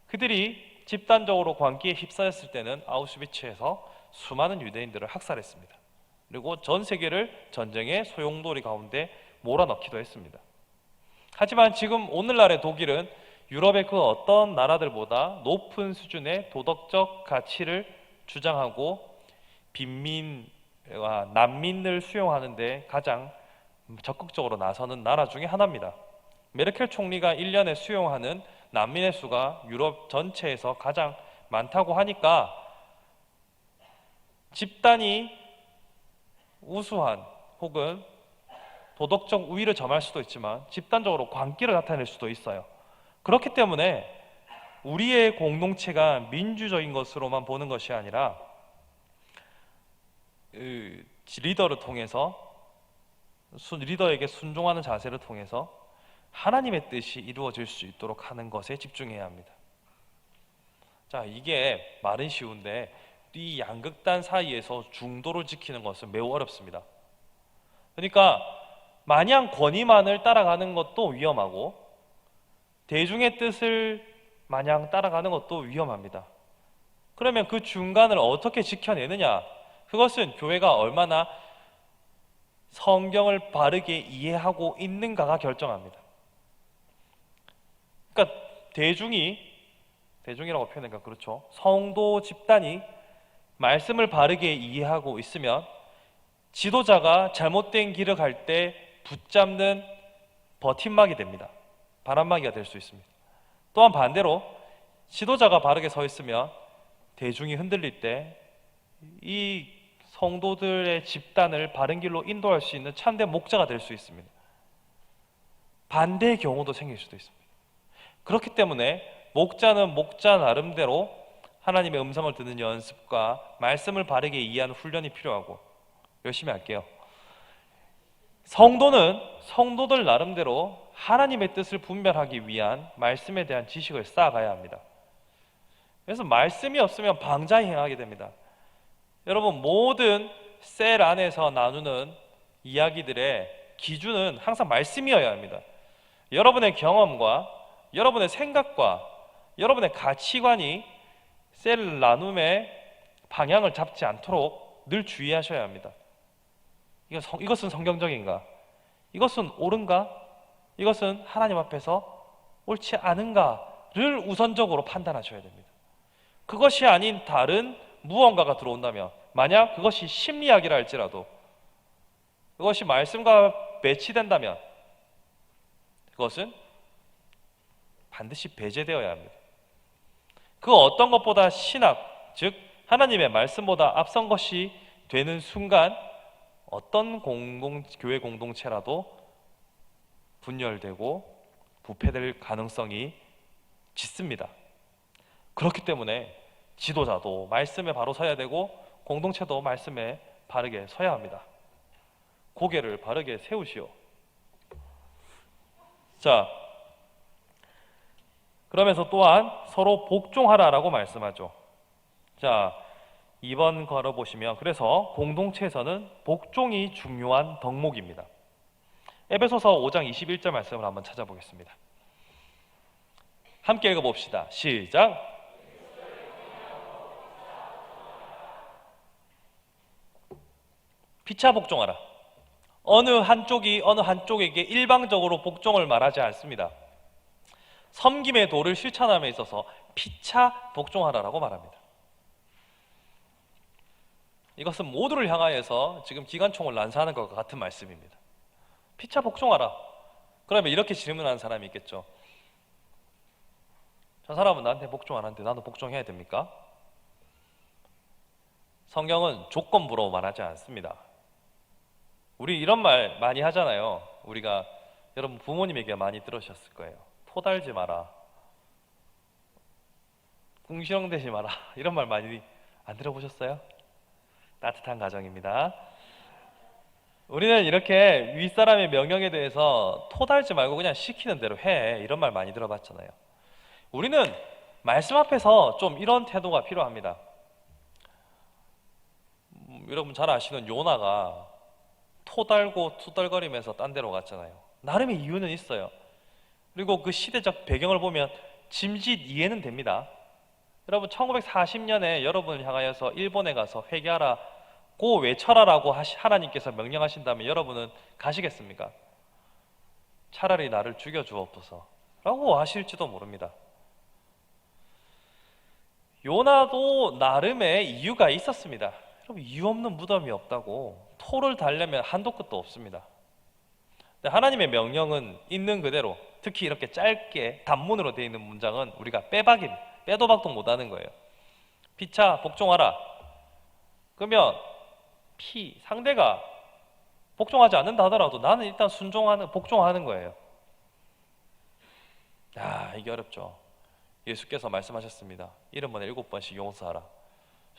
그들이 집단적으로 광기에 휩싸였을 때는 아우슈비츠에서 수많은 유대인들을 학살했습니다. 그리고 전 세계를 전쟁의 소용돌이 가운데 몰아넣기도 했습니다. 하지만 지금 오늘날의 독일은 유럽의 그 어떤 나라들보다 높은 수준의 도덕적 가치를 주장하고 빈민과 난민을 수용하는 데 가장 적극적으로 나서는 나라 중에 하나입니다. 메르켈 총리가 1년에 수용하는 난민의 수가 유럽 전체에서 가장 많다고 하니까 집단이 우수한 혹은 도덕적 우위를 점할 수도 있지만 집단적으로 광기를 나타낼 수도 있어요. 그렇기 때문에 우리의 공동체가 민주적인 것으로만 보는 것이 아니라 리더를 통해서, 리더에게 순종하는 자세를 통해서 하나님의 뜻이 이루어질 수 있도록 하는 것에 집중해야 합니다. 자, 이게 말은 쉬운데 이 양극단 사이에서 중도를 지키는 것은 매우 어렵습니다. 그러니까 마냥 권위만을 따라가는 것도 위험하고 대중의 뜻을 마냥 따라가는 것도 위험합니다. 그러면 그 중간을 어떻게 지켜내느냐? 그것은 교회가 얼마나 성경을 바르게 이해하고 있는가가 결정합니다. 그러니까 대중이라고 표현하니까 그렇죠. 성도 집단이 말씀을 바르게 이해하고 있으면 지도자가 잘못된 길을 갈 때 붙잡는 버팀막이 됩니다. 바람막이가 될 수 있습니다. 또한 반대로 지도자가 바르게 서 있으면 대중이 흔들릴 때 이 성도들의 집단을 바른 길로 인도할 수 있는 참된 목자가 될 수 있습니다. 반대의 경우도 생길 수도 있습니다. 그렇기 때문에 목자는 목자 나름대로 하나님의 음성을 듣는 연습과 말씀을 바르게 이해하는 훈련이 필요하고, 열심히 할게요. 성도는 성도들 나름대로 하나님의 뜻을 분별하기 위한 말씀에 대한 지식을 쌓아가야 합니다. 그래서 말씀이 없으면 방자히 행하게 됩니다. 여러분, 모든 셀 안에서 나누는 이야기들의 기준은 항상 말씀이어야 합니다. 여러분의 경험과 여러분의 생각과 여러분의 가치관이 셀 나눔의 방향을 잡지 않도록 늘 주의하셔야 합니다. 이것은 성경적인가? 이것은 옳은가? 이것은 하나님 앞에서 옳지 않은가를 우선적으로 판단하셔야 됩니다. 그것이 아닌 다른 무언가가 들어온다면, 만약 그것이 심리학이라 할지라도 그것이 말씀과 매치된다면 그것은 반드시 배제되어야 합니다. 그 어떤 것보다 신학, 즉 하나님의 말씀보다 앞선 것이 되는 순간 어떤 교회 공동체라도 분열되고 부패될 가능성이 짙습니다. 그렇기 때문에 지도자도 말씀에 바로 서야 되고 공동체도 말씀에 바르게 서야 합니다. 고개를 바르게 세우시오. 자, 그러면서 또한 서로 복종하라라고 말씀하죠. 자, 2번 걸어보시면, 그래서 공동체에서는 복종이 중요한 덕목입니다. 에베소서 5장 21절 말씀을 한번 찾아보겠습니다. 함께 읽어봅시다. 시작. 피차 복종하라. 어느 한쪽이 어느 한쪽에게 일방적으로 복종을 말하지 않습니다. 섬김의 도를 실천함에 있어서 피차 복종하라라고 말합니다. 이것은 모두를 향하여서 지금 기관총을 난사하는 것과 같은 말씀입니다. 피차 복종하라. 그러면 이렇게 질문하는 사람이 있겠죠. 저 사람은 나한테 복종 안 하는데 나도 복종해야 됩니까? 성경은 조건부로 말하지 않습니다. 우리 이런 말 많이 하잖아요. 우리가, 여러분 부모님에게 많이 들으셨을 거예요. 토 달지 마라, 궁시렁대지 마라, 이런 말 많이 안 들어보셨어요? 따뜻한 가정입니다. 우리는 이렇게 윗사람의 명령에 대해서 토 달지 말고 그냥 시키는 대로 해, 이런 말 많이 들어봤잖아요. 우리는 말씀 앞에서 좀 이런 태도가 필요합니다. 여러분 잘 아시는 요나가 토 달고 투덜거리면서 딴 데로 갔잖아요. 나름의 이유는 있어요. 그리고 그 시대적 배경을 보면 짐짓 이해는 됩니다. 여러분 1940년에 여러분을 향하여서 일본에 가서 회개하라고 외쳐라라고 하나님께서 명령하신다면 여러분은 가시겠습니까? 차라리 나를 죽여주옵소서 라고 하실지도 모릅니다. 요나도 나름의 이유가 있었습니다. 여러분, 이유 없는 무덤이 없다고 토를 달려면 한도 끝도 없습니다. 근데 하나님의 명령은 있는 그대로, 특히 이렇게 짧게 단문으로 되어 있는 문장은 우리가 빼도 박도 못하는 거예요. 피차 복종하라. 그러면 상대가 복종하지 않는다 하더라도 나는 일단 복종하는 거예요. 이게 어렵죠. 예수께서 말씀하셨습니다. 70번에 7번씩 용서하라.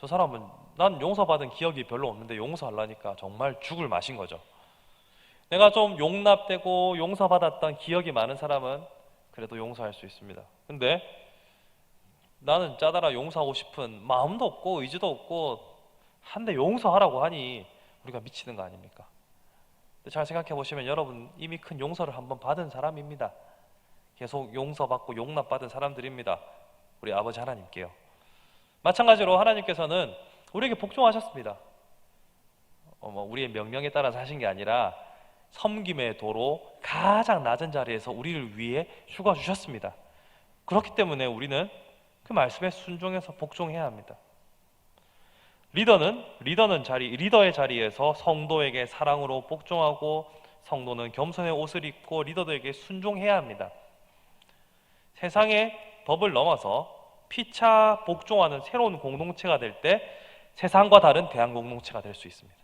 저 사람은 난 용서받은 기억이 별로 없는데 용서하려니까 정말 죽을 맛인 거죠. 내가 좀 용납되고 용서받았던 기억이 많은 사람은 그래도 용서할 수 있습니다. 근데 나는 짜다라 용서하고 싶은 마음도 없고 의지도 없고 한데 용서하라고 하니 우리가 미치는 거 아닙니까? 근데 잘 생각해 보시면 여러분 이미 큰 용서를 한번 받은 사람입니다. 계속 용서받고 용납받은 사람들입니다. 우리 아버지 하나님께요. 마찬가지로 하나님께서는 우리에게 복종하셨습니다. 우리의 명령에 따라서 하신 게 아니라 섬김의 도로 가장 낮은 자리에서 우리를 위해 죽어 주셨습니다. 그렇기 때문에 우리는 그 말씀에 순종해서 복종해야 합니다. 리더의 자리에서 성도에게 사랑으로 복종하고 성도는 겸손의 옷을 입고 리더들에게 순종해야 합니다. 세상의 법을 넘어서 피차 복종하는 새로운 공동체가 될 때 세상과 다른 대한 공동체가 될 수 있습니다.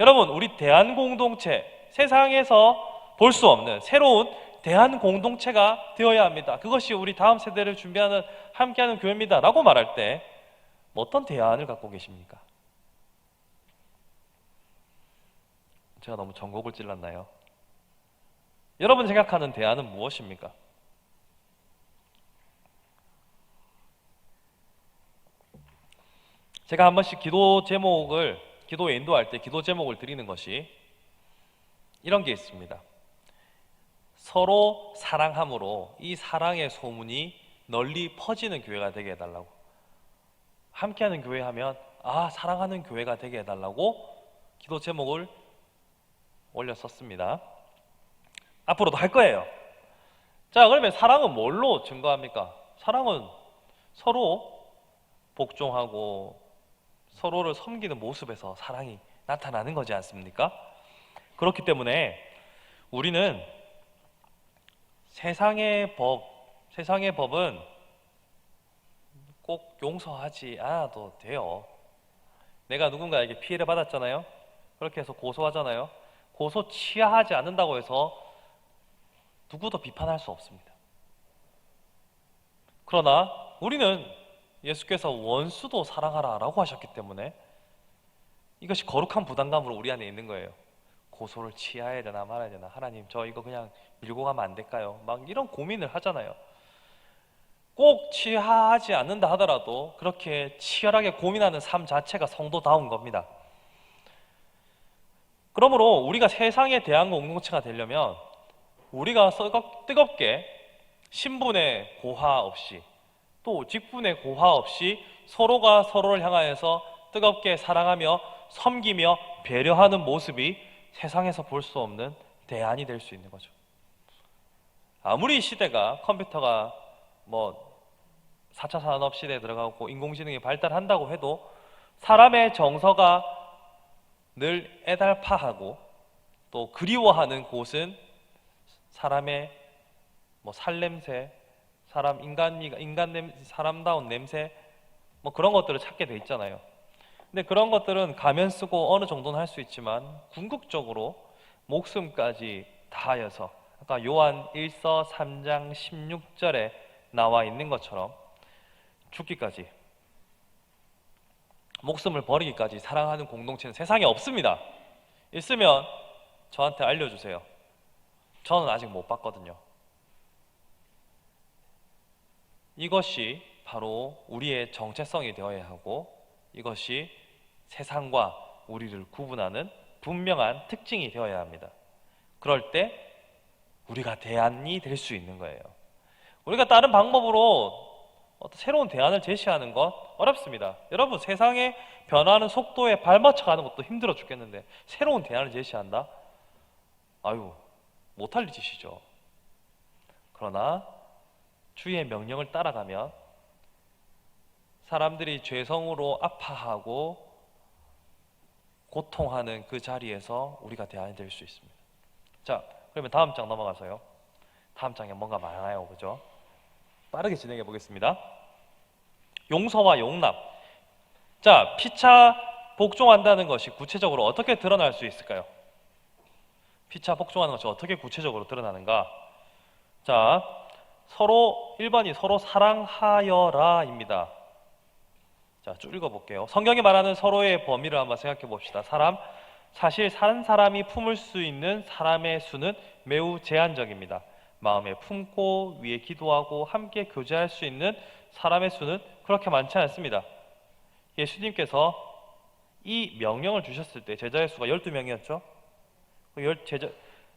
여러분, 우리 대한 공동체, 세상에서 볼 수 없는 새로운 대한 공동체가 되어야 합니다. 그것이 우리 다음 세대를 준비하는 함께하는 교회입니다 라고 말할 때 어떤 대안을 갖고 계십니까? 제가 너무 전곡을 찔렀나요? 여러분 생각하는 대안은 무엇입니까? 제가 한 번씩 기도에 인도할 때 기도 제목을 드리는 것이 이런 게 있습니다. 서로 사랑함으로 이 사랑의 소문이 널리 퍼지는 교회가 되게 해달라고. 함께하는 교회 하면 사랑하는 교회가 되게 해달라고 기도 제목을 올렸었습니다. 앞으로도 할 거예요. 자, 그러면 사랑은 뭘로 증거합니까? 사랑은 서로 복종하고 서로를 섬기는 모습에서 사랑이 나타나는 거지 않습니까? 그렇기 때문에 우리는 세상의 법은 꼭 용서하지 않아도 돼요. 내가 누군가에게 피해를 받았잖아요. 그렇게 해서 고소하잖아요. 고소 취하하지 않는다고 해서 누구도 비판할 수 없습니다. 그러나 우리는 예수께서 원수도 사랑하라 라고 하셨기 때문에 이것이 거룩한 부담감으로 우리 안에 있는 거예요. 고소를 취해야 되나 말아야 되나, 하나님 저 이거 그냥 밀고 가면 안 될까요? 막 이런 고민을 하잖아요. 꼭 취하지 않는다 하더라도 그렇게 치열하게 고민하는 삶 자체가 성도다운 겁니다. 그러므로 우리가 세상에 대한 공동체가 되려면 우리가 뜨겁게 신분의 고하 없이 또 직분의 고하 없이 서로가 서로를 향하여서 뜨겁게 사랑하며 섬기며 배려하는 모습이 세상에서 볼 수 없는 대안이 될 수 있는 거죠. 아무리 시대가 컴퓨터가 4차 산업 시대에 들어가고 인공지능이 발달한다고 해도 사람의 정서가 늘 애달파하고 또 그리워하는 곳은 사람의 살냄새, 사람다운 냄새, 그런 것들을 찾게 돼 있잖아요. 근데 그런 것들은 가면 쓰고 어느 정도는 할 수 있지만 궁극적으로 목숨까지 다하여서 아까 요한 1서 3장 16절에 나와 있는 것처럼 죽기까지, 목숨을 버리기까지 사랑하는 공동체는 세상에 없습니다. 있으면 저한테 알려주세요. 저는 아직 못 봤거든요. 이것이 바로 우리의 정체성이 되어야 하고 이것이 세상과 우리를 구분하는 분명한 특징이 되어야 합니다. 그럴 때 우리가 대안이 될 수 있는 거예요. 우리가 다른 방법으로 어떤 새로운 대안을 제시하는 건 어렵습니다. 여러분, 세상의 변화하는 속도에 발맞춰 가는 것도 힘들어 죽겠는데 새로운 대안을 제시한다? 못할 짓이죠. 그러나 주의 명령을 따라가면 사람들이 죄성으로 아파하고 고통하는 그 자리에서 우리가 대안이 될 수 있습니다. 자, 그러면 다음 장 넘어가서요. 다음 장에 뭔가 많아요, 그죠? 빠르게 진행해 보겠습니다. 용서와 용납. 자, 피차 복종한다는 것이 구체적으로 어떻게 드러날 수 있을까요? 피차 복종하는 것이 어떻게 구체적으로 드러나는가? 자, 1번이 서로 사랑하여라입니다. 자, 쭉 읽어볼게요. 성경이 말하는 서로의 범위를 한번 생각해 봅시다. 사실 한 사람이 품을 수 있는 사람의 수는 매우 제한적입니다. 마음에 품고 위에 기도하고 함께 교제할 수 있는 사람의 수는 그렇게 많지 않습니다. 예수님께서 이 명령을 주셨을 때 제자의 수가 12명이었죠.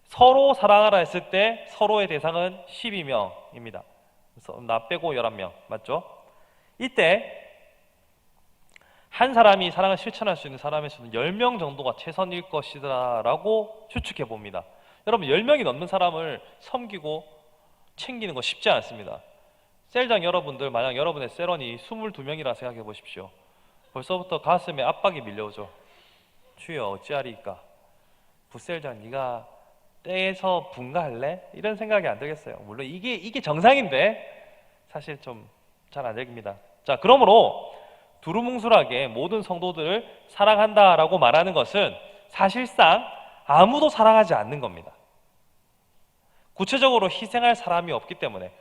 서로 사랑하라 했을 때 서로의 대상은 12명입니다. 그래서 나 빼고 11명 맞죠? 이때 한 사람이 사랑을 실천할 수 있는 사람의 수는 10명 정도가 최선일 것이다 라고 추측해 봅니다. 여러분, 10명이 넘는 사람을 섬기고 챙기는 거 쉽지 않습니다. 셀장 여러분들, 만약 여러분의 셀원이 22명이라 생각해 보십시오. 벌써부터 가슴에 압박이 밀려오죠. 주여 어찌하리이까? 부셀장 네가 떼서 분가할래? 이런 생각이 안 들겠어요. 물론 이게 정상인데 사실 좀 잘 안 됩니다. 자, 그러므로 두루뭉술하게 모든 성도들을 사랑한다라고 말하는 것은 사실상 아무도 사랑하지 않는 겁니다. 구체적으로 희생할 사람이 없기 때문에.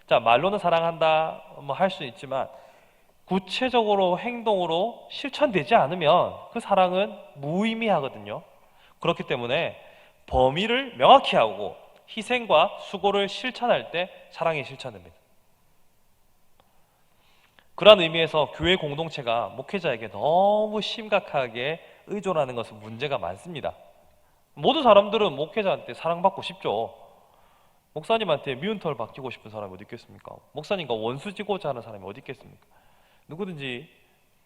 자, 말로는 사랑한다 할 수 있지만 구체적으로 행동으로 실천되지 않으면 그 사랑은 무의미하거든요. 그렇기 때문에 범위를 명확히 하고 희생과 수고를 실천할 때 사랑이 실천됩니다. 그런 의미에서 교회 공동체가 목회자에게 너무 심각하게 의존하는 것은 문제가 많습니다. 모든 사람들은 목회자한테 사랑받고 싶죠. 목사님한테 미운 털 박히고 싶은 사람이 어디 있겠습니까? 목사님과 원수지고자 하는 사람이 어디 있겠습니까? 누구든지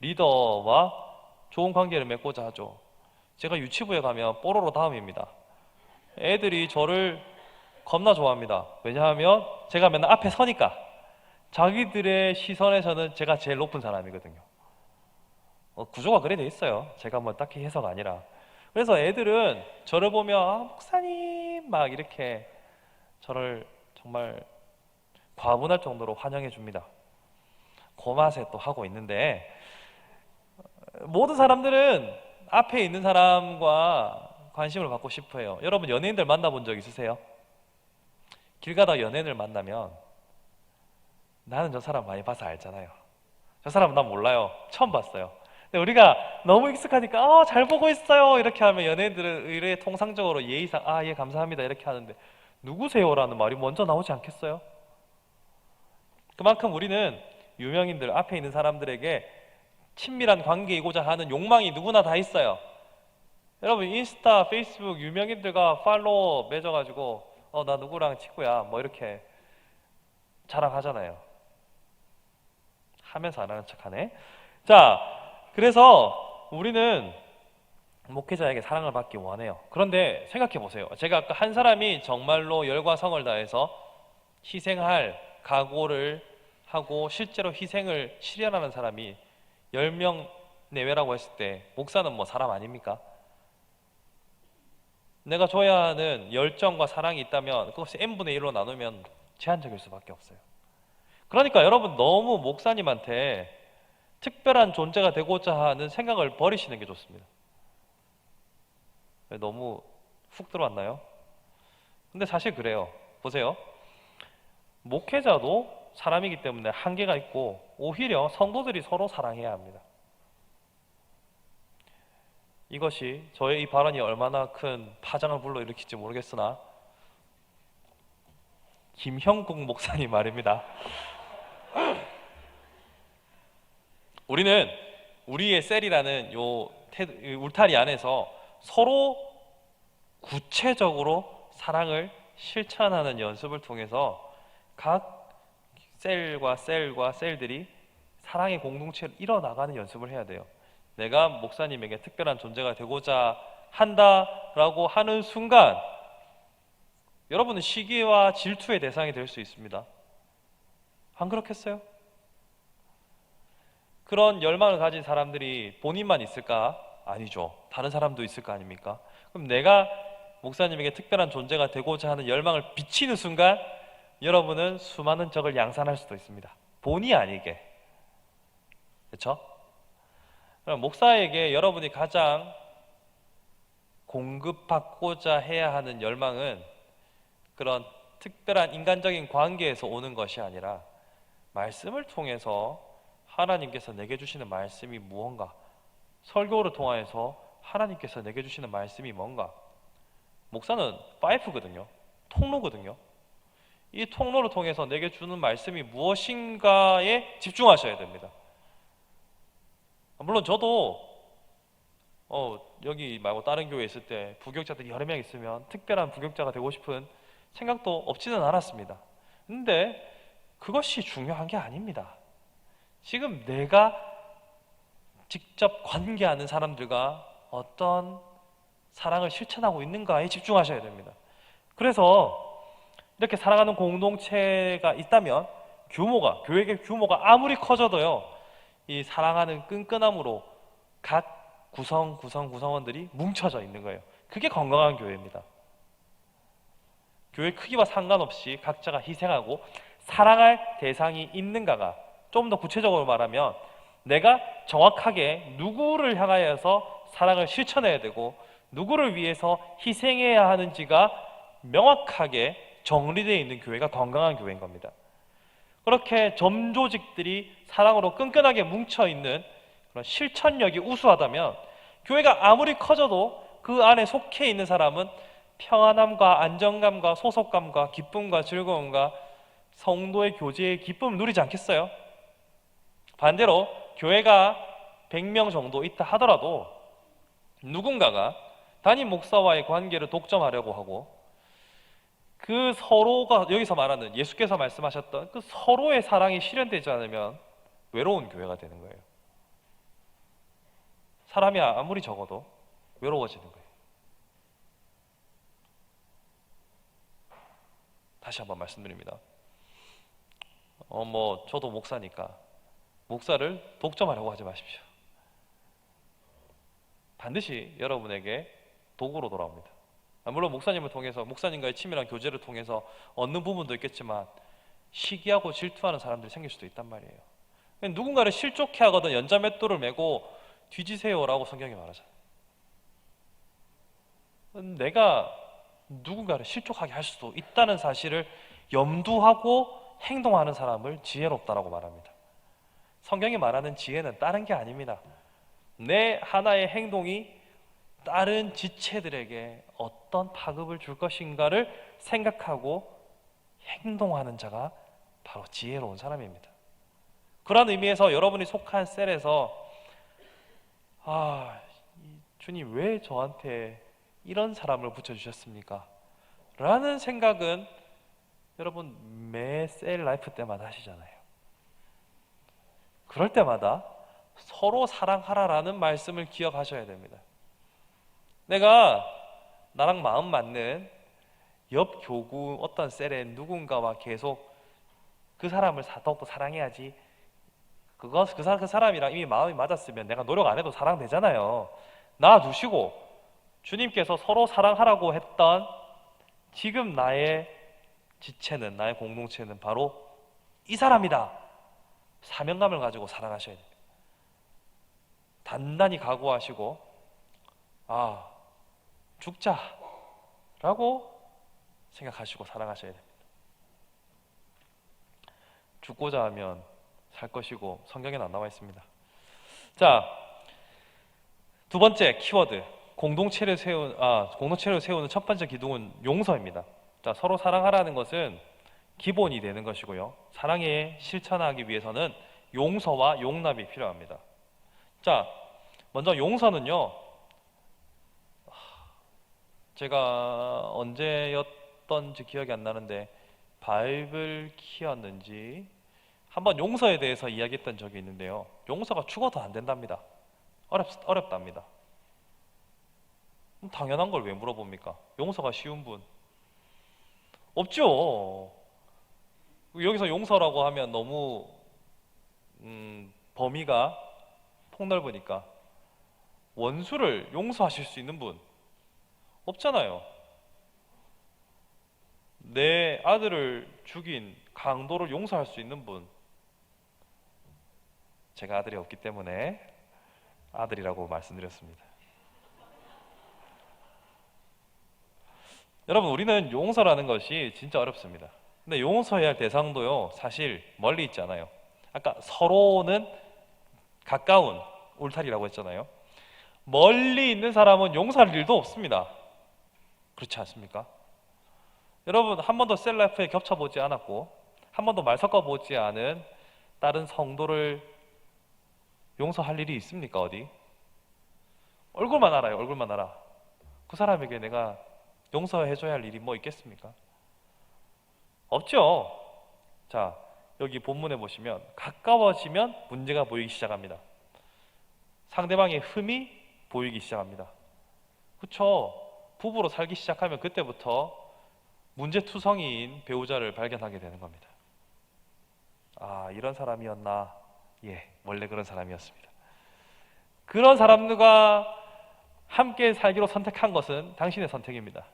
리더와 좋은 관계를 맺고자 하죠. 제가 유치부에 가면 뽀로로 다음입니다. 애들이 저를 겁나 좋아합니다. 왜냐하면 제가 맨날 앞에 서니까. 자기들의 시선에서는 제가 제일 높은 사람이거든요. 구조가 그래 돼 있어요. 제가 뭐 딱히 해서가 아니라. 그래서 애들은 저를 보면 목사님 막 이렇게 저를 정말 과분할 정도로 환영해 줍니다. 그 맛에 또 하고 있는데, 모든 사람들은 앞에 있는 사람과 관심을 받고 싶어 해요. 여러분 연예인들 만나본 적 있으세요? 길 가다 연예인을 만나면 나는 저 사람 많이 봐서 알잖아요. 저 사람은 난 몰라요. 처음 봤어요. 근데 우리가 너무 익숙하니까 잘 보고 있어요 이렇게 하면 연예인들은 의뢰 통상적으로 예의상 예 감사합니다 이렇게 하는데, 누구세요라는 말이 먼저 나오지 않겠어요? 그만큼 우리는 유명인들, 앞에 있는 사람들에게 친밀한 관계이고자 하는 욕망이 누구나 다 있어요. 여러분 인스타, 페이스북 유명인들과 팔로워 맺어가지고 나 누구랑 친구야 뭐 이렇게 자랑하잖아요. 하면서 안 하는 척하네. 자, 그래서 우리는 목회자에게 사랑을 받기 원해요. 그런데 생각해 보세요. 제가 아까 한 사람이 정말로 열과 성을 다해서 희생할 각오를 하고 실제로 희생을 실현하는 사람이 10명 내외라고 했을 때 목사는 뭐 사람 아닙니까? 내가 줘야 하는 열정과 사랑이 있다면 그것이 n분의 1로 나누면 제한적일 수밖에 없어요. 그러니까 여러분 너무 목사님한테 특별한 존재가 되고자 하는 생각을 버리시는 게 좋습니다. 너무 훅 들어왔나요? 근데 사실 그래요. 보세요. 목회자도 사람이기 때문에 한계가 있고 오히려 성도들이 서로 사랑해야 합니다. 이것이 저의 이 발언이 얼마나 큰 파장을 불러일으킬지 모르겠으나 김형국 목사님 말입니다. 우리는 우리의 셀이라는 요 울타리 안에서 서로 구체적으로 사랑을 실천하는 연습을 통해서 각 셀과 셀들이 사랑의 공동체를 이뤄나가는 연습을 해야 돼요. 내가 목사님에게 특별한 존재가 되고자 한다라고 하는 순간 여러분은 시기와 질투의 대상이 될 수 있습니다. 안 그렇겠어요? 그런 열망을 가진 사람들이 본인만 있을까? 아니죠. 다른 사람도 있을 거 아닙니까? 그럼 내가 목사님에게 특별한 존재가 되고자 하는 열망을 비치는 순간 여러분은 수많은 적을 양산할 수도 있습니다. 본의 아니게. 그렇죠? 그럼 목사에게 여러분이 가장 공급받고자 해야 하는 열망은 그런 특별한 인간적인 관계에서 오는 것이 아니라 말씀을 통해서 하나님께서 내게 주시는 말씀이 무언가, 설교를 통하여서 하나님께서 내게 주시는 말씀이 뭔가. 목사는 파이프거든요. 통로거든요. 이 통로를 통해서 내게 주는 말씀이 무엇인가에 집중하셔야 됩니다. 물론 저도 여기 말고 다른 교회에 있을 때 부교육자들이 여러 명 있으면 특별한 부교육자가 되고 싶은 생각도 없지는 않았습니다. 근데 그것이 중요한 게 아닙니다. 지금 내가 직접 관계하는 사람들과 어떤 사랑을 실천하고 있는가에 집중하셔야 됩니다. 그래서 이렇게 사랑하는 공동체가 있다면 교회의 규모가 아무리 커져도요, 이 사랑하는 끈끈함으로 각 구성원들이 뭉쳐져 있는 거예요. 그게 건강한 교회입니다. 교회 크기와 상관없이 각자가 희생하고 사랑할 대상이 있는가가, 좀 더 구체적으로 말하면 내가 정확하게 누구를 향하여서 사랑을 실천해야 되고 누구를 위해서 희생해야 하는지가 명확하게 정리되어 있는 교회가 건강한 교회인 겁니다. 그렇게 점조직들이 사랑으로 끈끈하게 뭉쳐있는 그런 실천력이 우수하다면 교회가 아무리 커져도 그 안에 속해 있는 사람은 평안함과 안정감과 소속감과 기쁨과 즐거움과 성도의 교제의 기쁨을 누리지 않겠어요? 반대로 교회가 100명 정도 있다 하더라도 누군가가 담임 목사와의 관계를 독점하려고 하고 그 서로가 여기서 말하는 예수께서 말씀하셨던 그 서로의 사랑이 실현되지 않으면 외로운 교회가 되는 거예요. 사람이 아무리 적어도 외로워지는 거예요. 다시 한번 말씀드립니다. 저도 목사니까 목사를 독점하려고 하지 마십시오. 반드시 여러분에게 도구로 돌아옵니다. 물론 목사님을 통해서 목사님과의 친밀한 교제를 통해서 얻는 부분도 있겠지만 시기하고 질투하는 사람들이 생길 수도 있단 말이에요. 누군가를 실족해 하거든 연자맷돌을 메고 뒤지세요라고 성경이 말하잖아요. 내가 누군가를 실족하게 할 수도 있다는 사실을 염두하고 행동하는 사람을 지혜롭다라고 말합니다. 성경이 말하는 지혜는 다른 게 아닙니다. 내 하나의 행동이 다른 지체들에게 어떤 파급을 줄 것인가를 생각하고 행동하는 자가 바로 지혜로운 사람입니다. 그런 의미에서 여러분이 속한 셀에서 주님 왜 저한테 이런 사람을 붙여주셨습니까? 라는 생각은 여러분 매 셀 라이프 때마다 하시잖아요. 그럴 때마다 서로 사랑하라라는 말씀을 기억하셔야 됩니다. 내가 나랑 마음 맞는 옆 교구 어떤 셀에 누군가와 계속 그 사람을 더욱더 사랑해야지. 그 사람이랑 이미 마음이 맞았으면 내가 노력 안 해도 사랑되잖아요. 놔두시고 주님께서 서로 사랑하라고 했던 지금 나의 지체는, 나의 공동체는 바로 이 사람이다. 사명감을 가지고 사랑하셔야 됩니다. 단단히 각오하시고 죽자라고 생각하시고 사랑하셔야 됩니다. 죽고자 하면 살 것이고 성경에는 안 나와 있습니다. 자, 두 번째 키워드 공동체를 세우는 첫 번째 기둥은 용서입니다. 자, 서로 사랑하라는 것은 기본이 되는 것이고요. 사랑에 실천하기 위해서는 용서와 용납이 필요합니다. 자, 먼저 용서는요. 제가 언제였던지 기억이 안 나는데 바이블 키였는지 한번 용서에 대해서 이야기했던 적이 있는데요. 용서가 죽어도 안 된답니다. 어렵답니다. 당연한 걸 왜 물어봅니까? 용서가 쉬운 분 없죠. 여기서 용서라고 하면 너무 범위가 폭넓으니까 원수를 용서하실 수 있는 분 없잖아요. 내 아들을 죽인 강도를 용서할 수 있는 분, 제가 아들이 없기 때문에 아들이라고 말씀드렸습니다. 여러분, 우리는 용서라는 것이 진짜 어렵습니다. 근데 용서해야 할 대상도요, 사실 멀리 있지 않아요. 아까 서로는 가까운 울타리라고 했잖아요. 멀리 있는 사람은 용서할 일도 없습니다. 그렇지 않습니까? 여러분, 한 번도 셀라이프에 겹쳐보지 않았고 한 번도 말 섞어보지 않은 다른 성도를 용서할 일이 있습니까? 어디? 얼굴만 알아요. 얼굴만 알아. 그 사람에게 내가 용서해줘야 할 일이 뭐 있겠습니까? 없죠. 자, 여기 본문에 보시면 가까워지면 문제가 보이기 시작합니다. 상대방의 흠이 보이기 시작합니다. 그렇죠? 부부로 살기 시작하면 그때부터 문제투성이인 배우자를 발견하게 되는 겁니다. 이런 사람이었나? 예, 원래 그런 사람이었습니다. 그런 사람들과 함께 살기로 선택한 것은 당신의 선택입니다.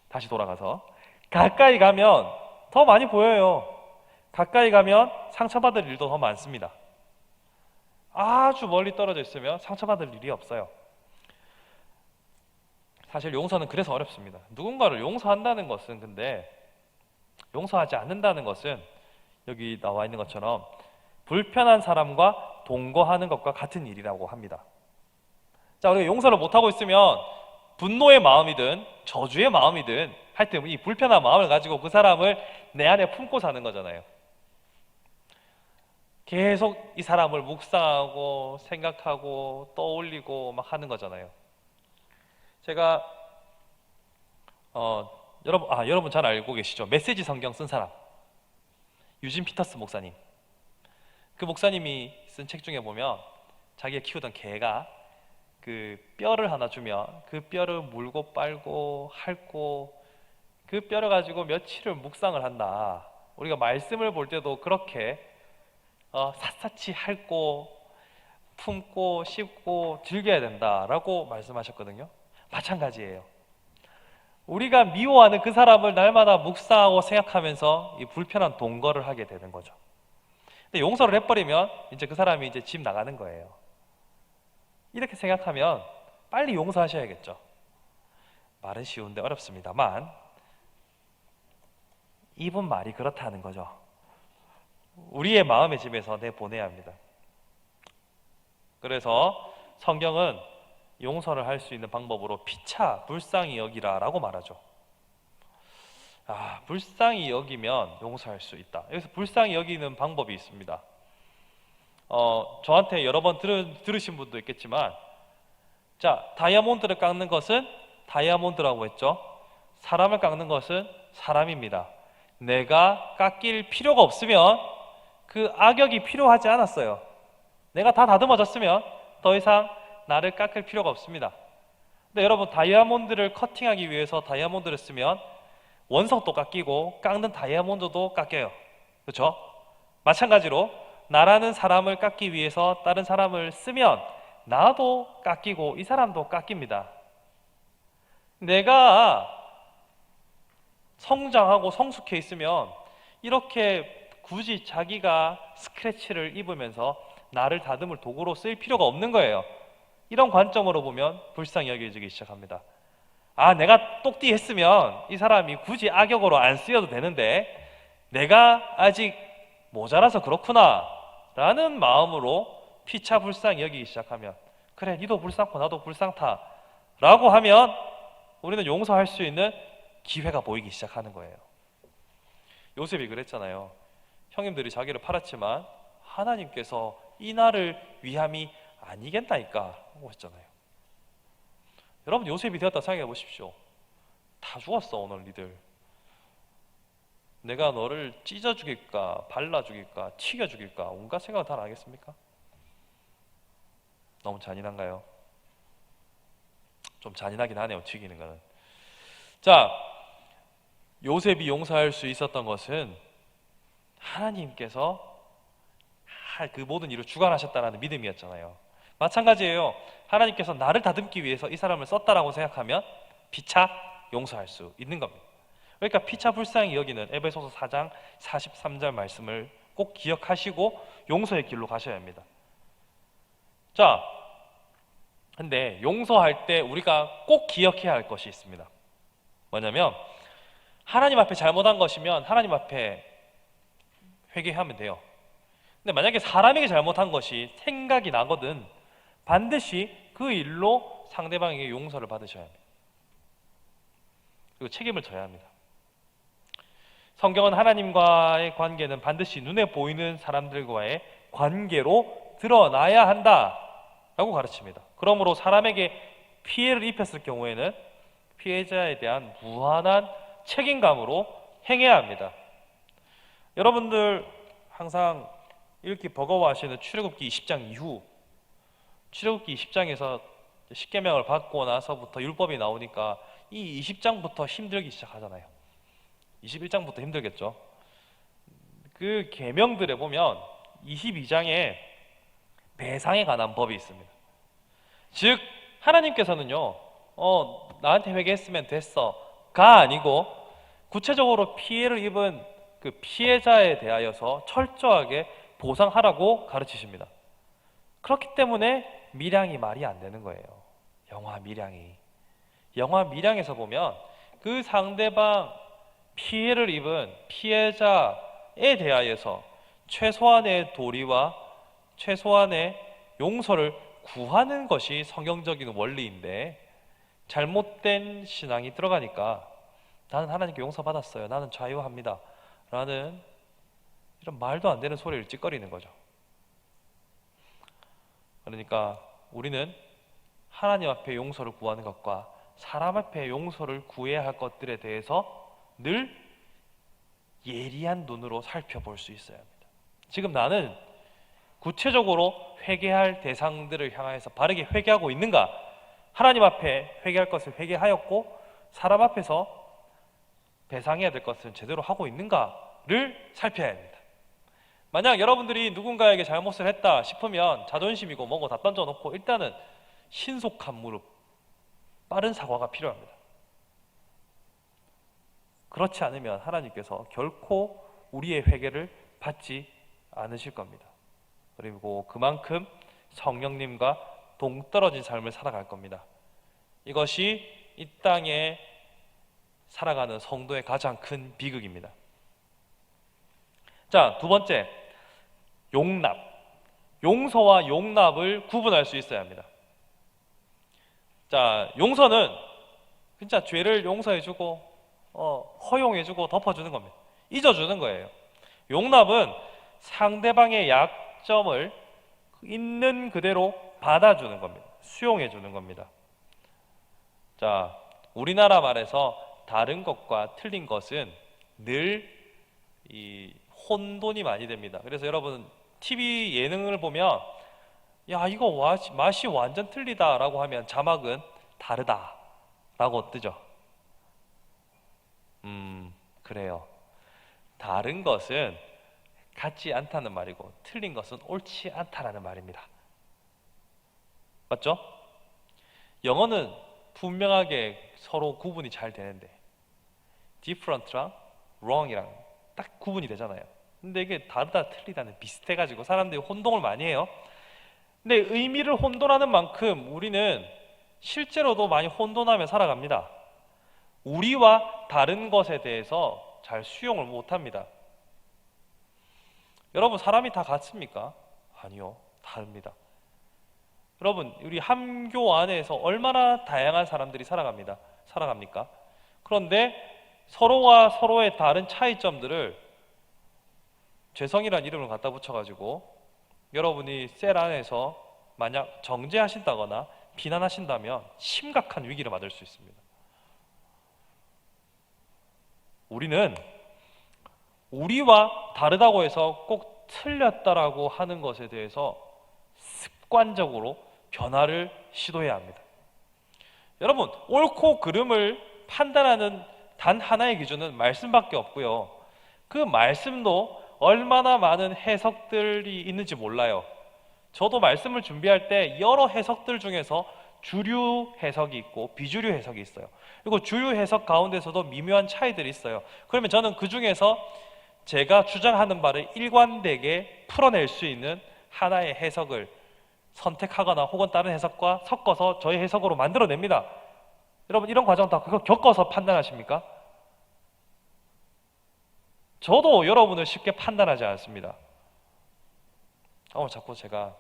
다시 돌아가서 가까이 가면 더 많이 보여요. 가까이 가면 상처받을 일도 더 많습니다. 아주 멀리 떨어져 있으면 상처받을 일이 없어요. 사실 용서는 그래서 어렵습니다. 누군가를 용서한다는 것은, 근데 용서하지 않는다는 것은 여기 나와 있는 것처럼 불편한 사람과 동거하는 것과 같은 일이라고 합니다. 자, 우리가 용서를 못하고 있으면 분노의 마음이든 저주의 마음이든 하여튼 이 불편한 마음을 가지고 그 사람을 내 안에 품고 사는 거잖아요. 계속 이 사람을 묵상하고 생각하고 떠올리고 막 하는 거잖아요. 제가 여러분 잘 알고 계시죠? 메시지 성경 쓴 사람 유진 피터스 목사님. 그 목사님이 쓴 책 중에 보면 자기가 키우던 개가 그 뼈를 하나 주면 그 뼈를 물고 빨고 핥고 그 뼈를 가지고 며칠을 묵상을 한다. 우리가 말씀을 볼 때도 그렇게 샅샅이 핥고 품고 씹고 즐겨야 된다라고 말씀하셨거든요. 마찬가지예요. 우리가 미워하는 그 사람을 날마다 묵상하고 생각하면서 이 불편한 동거를 하게 되는 거죠. 근데 용서를 해버리면 이제 그 사람이 이제 집 나가는 거예요. 이렇게 생각하면 빨리 용서하셔야겠죠. 말은 쉬운데 어렵습니다만 이분 말이 그렇다는 거죠. 우리의 마음의 집에서 내보내야 합니다. 그래서 성경은 용서를 할 수 있는 방법으로 피차 불쌍히 여기라 라고 말하죠. 불쌍히 여기면 용서할 수 있다. 여기서 불쌍히 여기는 방법이 있습니다. 저한테 여러 번 들으신 분도 있겠지만, 자, 다이아몬드를 깎는 것은 다이아몬드라고 했죠. 사람을 깎는 것은 사람입니다. 내가 깎일 필요가 없으면 그 악역이 필요하지 않았어요. 내가 다 다듬어졌으면 더 이상 나를 깎을 필요가 없습니다. 근데 여러분, 다이아몬드를 커팅하기 위해서 다이아몬드를 쓰면 원석도 깎이고 깎는 다이아몬드도 깎여요. 그렇죠? 마찬가지로 나라는 사람을 깎기 위해서 다른 사람을 쓰면 나도 깎이고 이 사람도 깎입니다. 내가 성장하고 성숙해 있으면 이렇게 굳이 자기가 스크래치를 입으면서 나를 다듬을 도구로 쓸 필요가 없는 거예요. 이런 관점으로 보면 불쌍히 여겨지기 시작합니다. 내가 똑띠 했으면 이 사람이 굳이 악역으로 안 쓰여도 되는데 내가 아직 모자라서 그렇구나 라는 마음으로 피차 불쌍히 여기기 시작하면, 그래, 니도 불쌍고 나도 불쌍타 라고 하면 우리는 용서할 수 있는 기회가 보이기 시작하는 거예요. 요셉이 그랬잖아요. 형님들이 자기를 팔았지만 하나님께서 이 날을 위함이 아니겠나이까 하고 했잖아요. 여러분, 요셉이 되었다 생각해 보십시오. 다 죽었어 오늘 니들. 내가 너를 찢어 죽일까 발라 죽일까 튀겨 죽일까 온갖 생각을 다 하겠습니까? 너무 잔인한가요? 좀 잔인하긴 하네요, 튀기는 거는. 자, 요셉이 용서할 수 있었던 것은 하나님께서 그 모든 일을 주관하셨다는 믿음이었잖아요. 마찬가지예요. 하나님께서 나를 다듬기 위해서 이 사람을 썼다라고 생각하면 피차 용서할 수 있는 겁니다. 그러니까 피차 불쌍히 여기는 에베소서 4장 43절 말씀을 꼭 기억하시고 용서의 길로 가셔야 합니다. 자, 근데 용서할 때 우리가 꼭 기억해야 할 것이 있습니다. 뭐냐면 하나님 앞에 잘못한 것이면 하나님 앞에 회개하면 돼요. 근데 만약에 사람에게 잘못한 것이 생각이 나거든 반드시 그 일로 상대방에게 용서를 받으셔야 합니다. 그리고 책임을 져야 합니다. 성경은 하나님과의 관계는 반드시 눈에 보이는 사람들과의 관계로 드러나야 한다라고 가르칩니다. 그러므로 사람에게 피해를 입혔을 경우에는 피해자에 대한 무한한 책임감으로 행해야 합니다. 여러분들 항상 읽기 버거워하시는 출애굽기 20장 이후, 출애굽기 20장에서 십계명을 받고 나서부터 율법이 나오니까 이 20장부터 힘들기 시작하잖아요. 21장부터 힘들겠죠. 그 계명들에 보면 22장에 배상에 관한 법이 있습니다. 즉 하나님께서는요, 나한테 회개했으면 됐어가 아니고 구체적으로 피해를 입은 그 피해자에 대하여서 철저하게 보상하라고 가르치십니다. 그렇기 때문에 밀양이 말이 안 되는 거예요. 영화 밀양에서 보면 그 상대방 피해를 입은 피해자에 대하여서 최소한의 도리와 최소한의 용서를 구하는 것이 성경적인 원리인데 잘못된 신앙이 들어가니까 나는 하나님께 용서받았어요, 나는 자유합니다 라는 이런 말도 안 되는 소리를 찌꺼리는 거죠. 그러니까 우리는 하나님 앞에 용서를 구하는 것과 사람 앞에 용서를 구해야 할 것들에 대해서 늘 예리한 눈으로 살펴볼 수 있어야 합니다. 지금 나는 구체적으로 회개할 대상들을 향해서 바르게 회개하고 있는가? 하나님 앞에 회개할 것을 회개하였고 사람 앞에서 배상해야 될 것은 제대로 하고 있는가를 살펴야 합니다. 만약 여러분들이 누군가에게 잘못을 했다 싶으면 자존심이고 뭐고 다 던져놓고 일단은 신속한 무릎, 빠른 사과가 필요합니다. 그렇지 않으면 하나님께서 결코 우리의 회개를 받지 않으실 겁니다. 그리고 그만큼 성령님과 동떨어진 삶을 살아갈 겁니다. 이것이 이 땅에 살아가는 성도의 가장 큰 비극입니다. 자, 두 번째, 용납. 용서와 용납을 구분할 수 있어야 합니다. 자, 용서는 진짜 죄를 용서해주고 허용해주고 덮어주는 겁니다. 잊어주는 거예요. 용납은 상대방의 약점을 있는 그대로 받아주는 겁니다. 수용해주는 겁니다. 자, 우리나라 말에서 다른 것과 틀린 것은 늘 이 혼돈이 많이 됩니다. 그래서 여러분 TV 예능을 보면 야 이거 맛이 완전 틀리다 라고 하면 자막은 다르다 라고 뜨죠. 그래요. 다른 것은 같지 않다는 말이고 틀린 것은 옳지 않다라는 말입니다. 맞죠? 영어는 분명하게 서로 구분이 잘 되는데 different랑 wrong이랑 딱 구분이 되잖아요. 근데 이게 다르다 틀리다는 비슷해가지고 사람들이 혼동을 많이 해요. 근데 의미를 혼돈하는 만큼 우리는 실제로도 많이 혼돈하며 살아갑니다. 우리와 다른 것에 대해서 잘 수용을 못합니다. 여러분 사람이 다 같습니까? 아니요, 다릅니다. 여러분 우리 함교 안에서 얼마나 다양한 사람들이 살아갑니까? 그런데 서로가 서로의 다른 차이점들을 죄성이라는 이름을 갖다 붙여가지고 여러분이 셀 안에서 만약 정죄하신다거나 비난하신다면 심각한 위기를 맞을 수 있습니다. 우리는 우리와 다르다고 해서 꼭 틀렸다라고 하는 것에 대해서 습관적으로 변화를 시도해야 합니다. 여러분 옳고 그름을 판단하는 단 하나의 기준은 말씀밖에 없고요. 그 말씀도 얼마나 많은 해석들이 있는지 몰라요. 저도 말씀을 준비할 때 여러 해석들 중에서 주류 해석이 있고 비주류 해석이 있어요. 그리고 주류 해석 가운데서도 미묘한 차이들이 있어요. 그러면 저는 그 중에서 제가 주장하는 바를 일관되게 풀어낼 수 있는 하나의 해석을 선택하거나 혹은 다른 해석과 섞어서 저의 해석으로 만들어냅니다. 여러분 이런 과정 다 그거 겪어서 판단하십니까? 저도 여러분을 쉽게 판단하지 않습니다. 자꾸 제가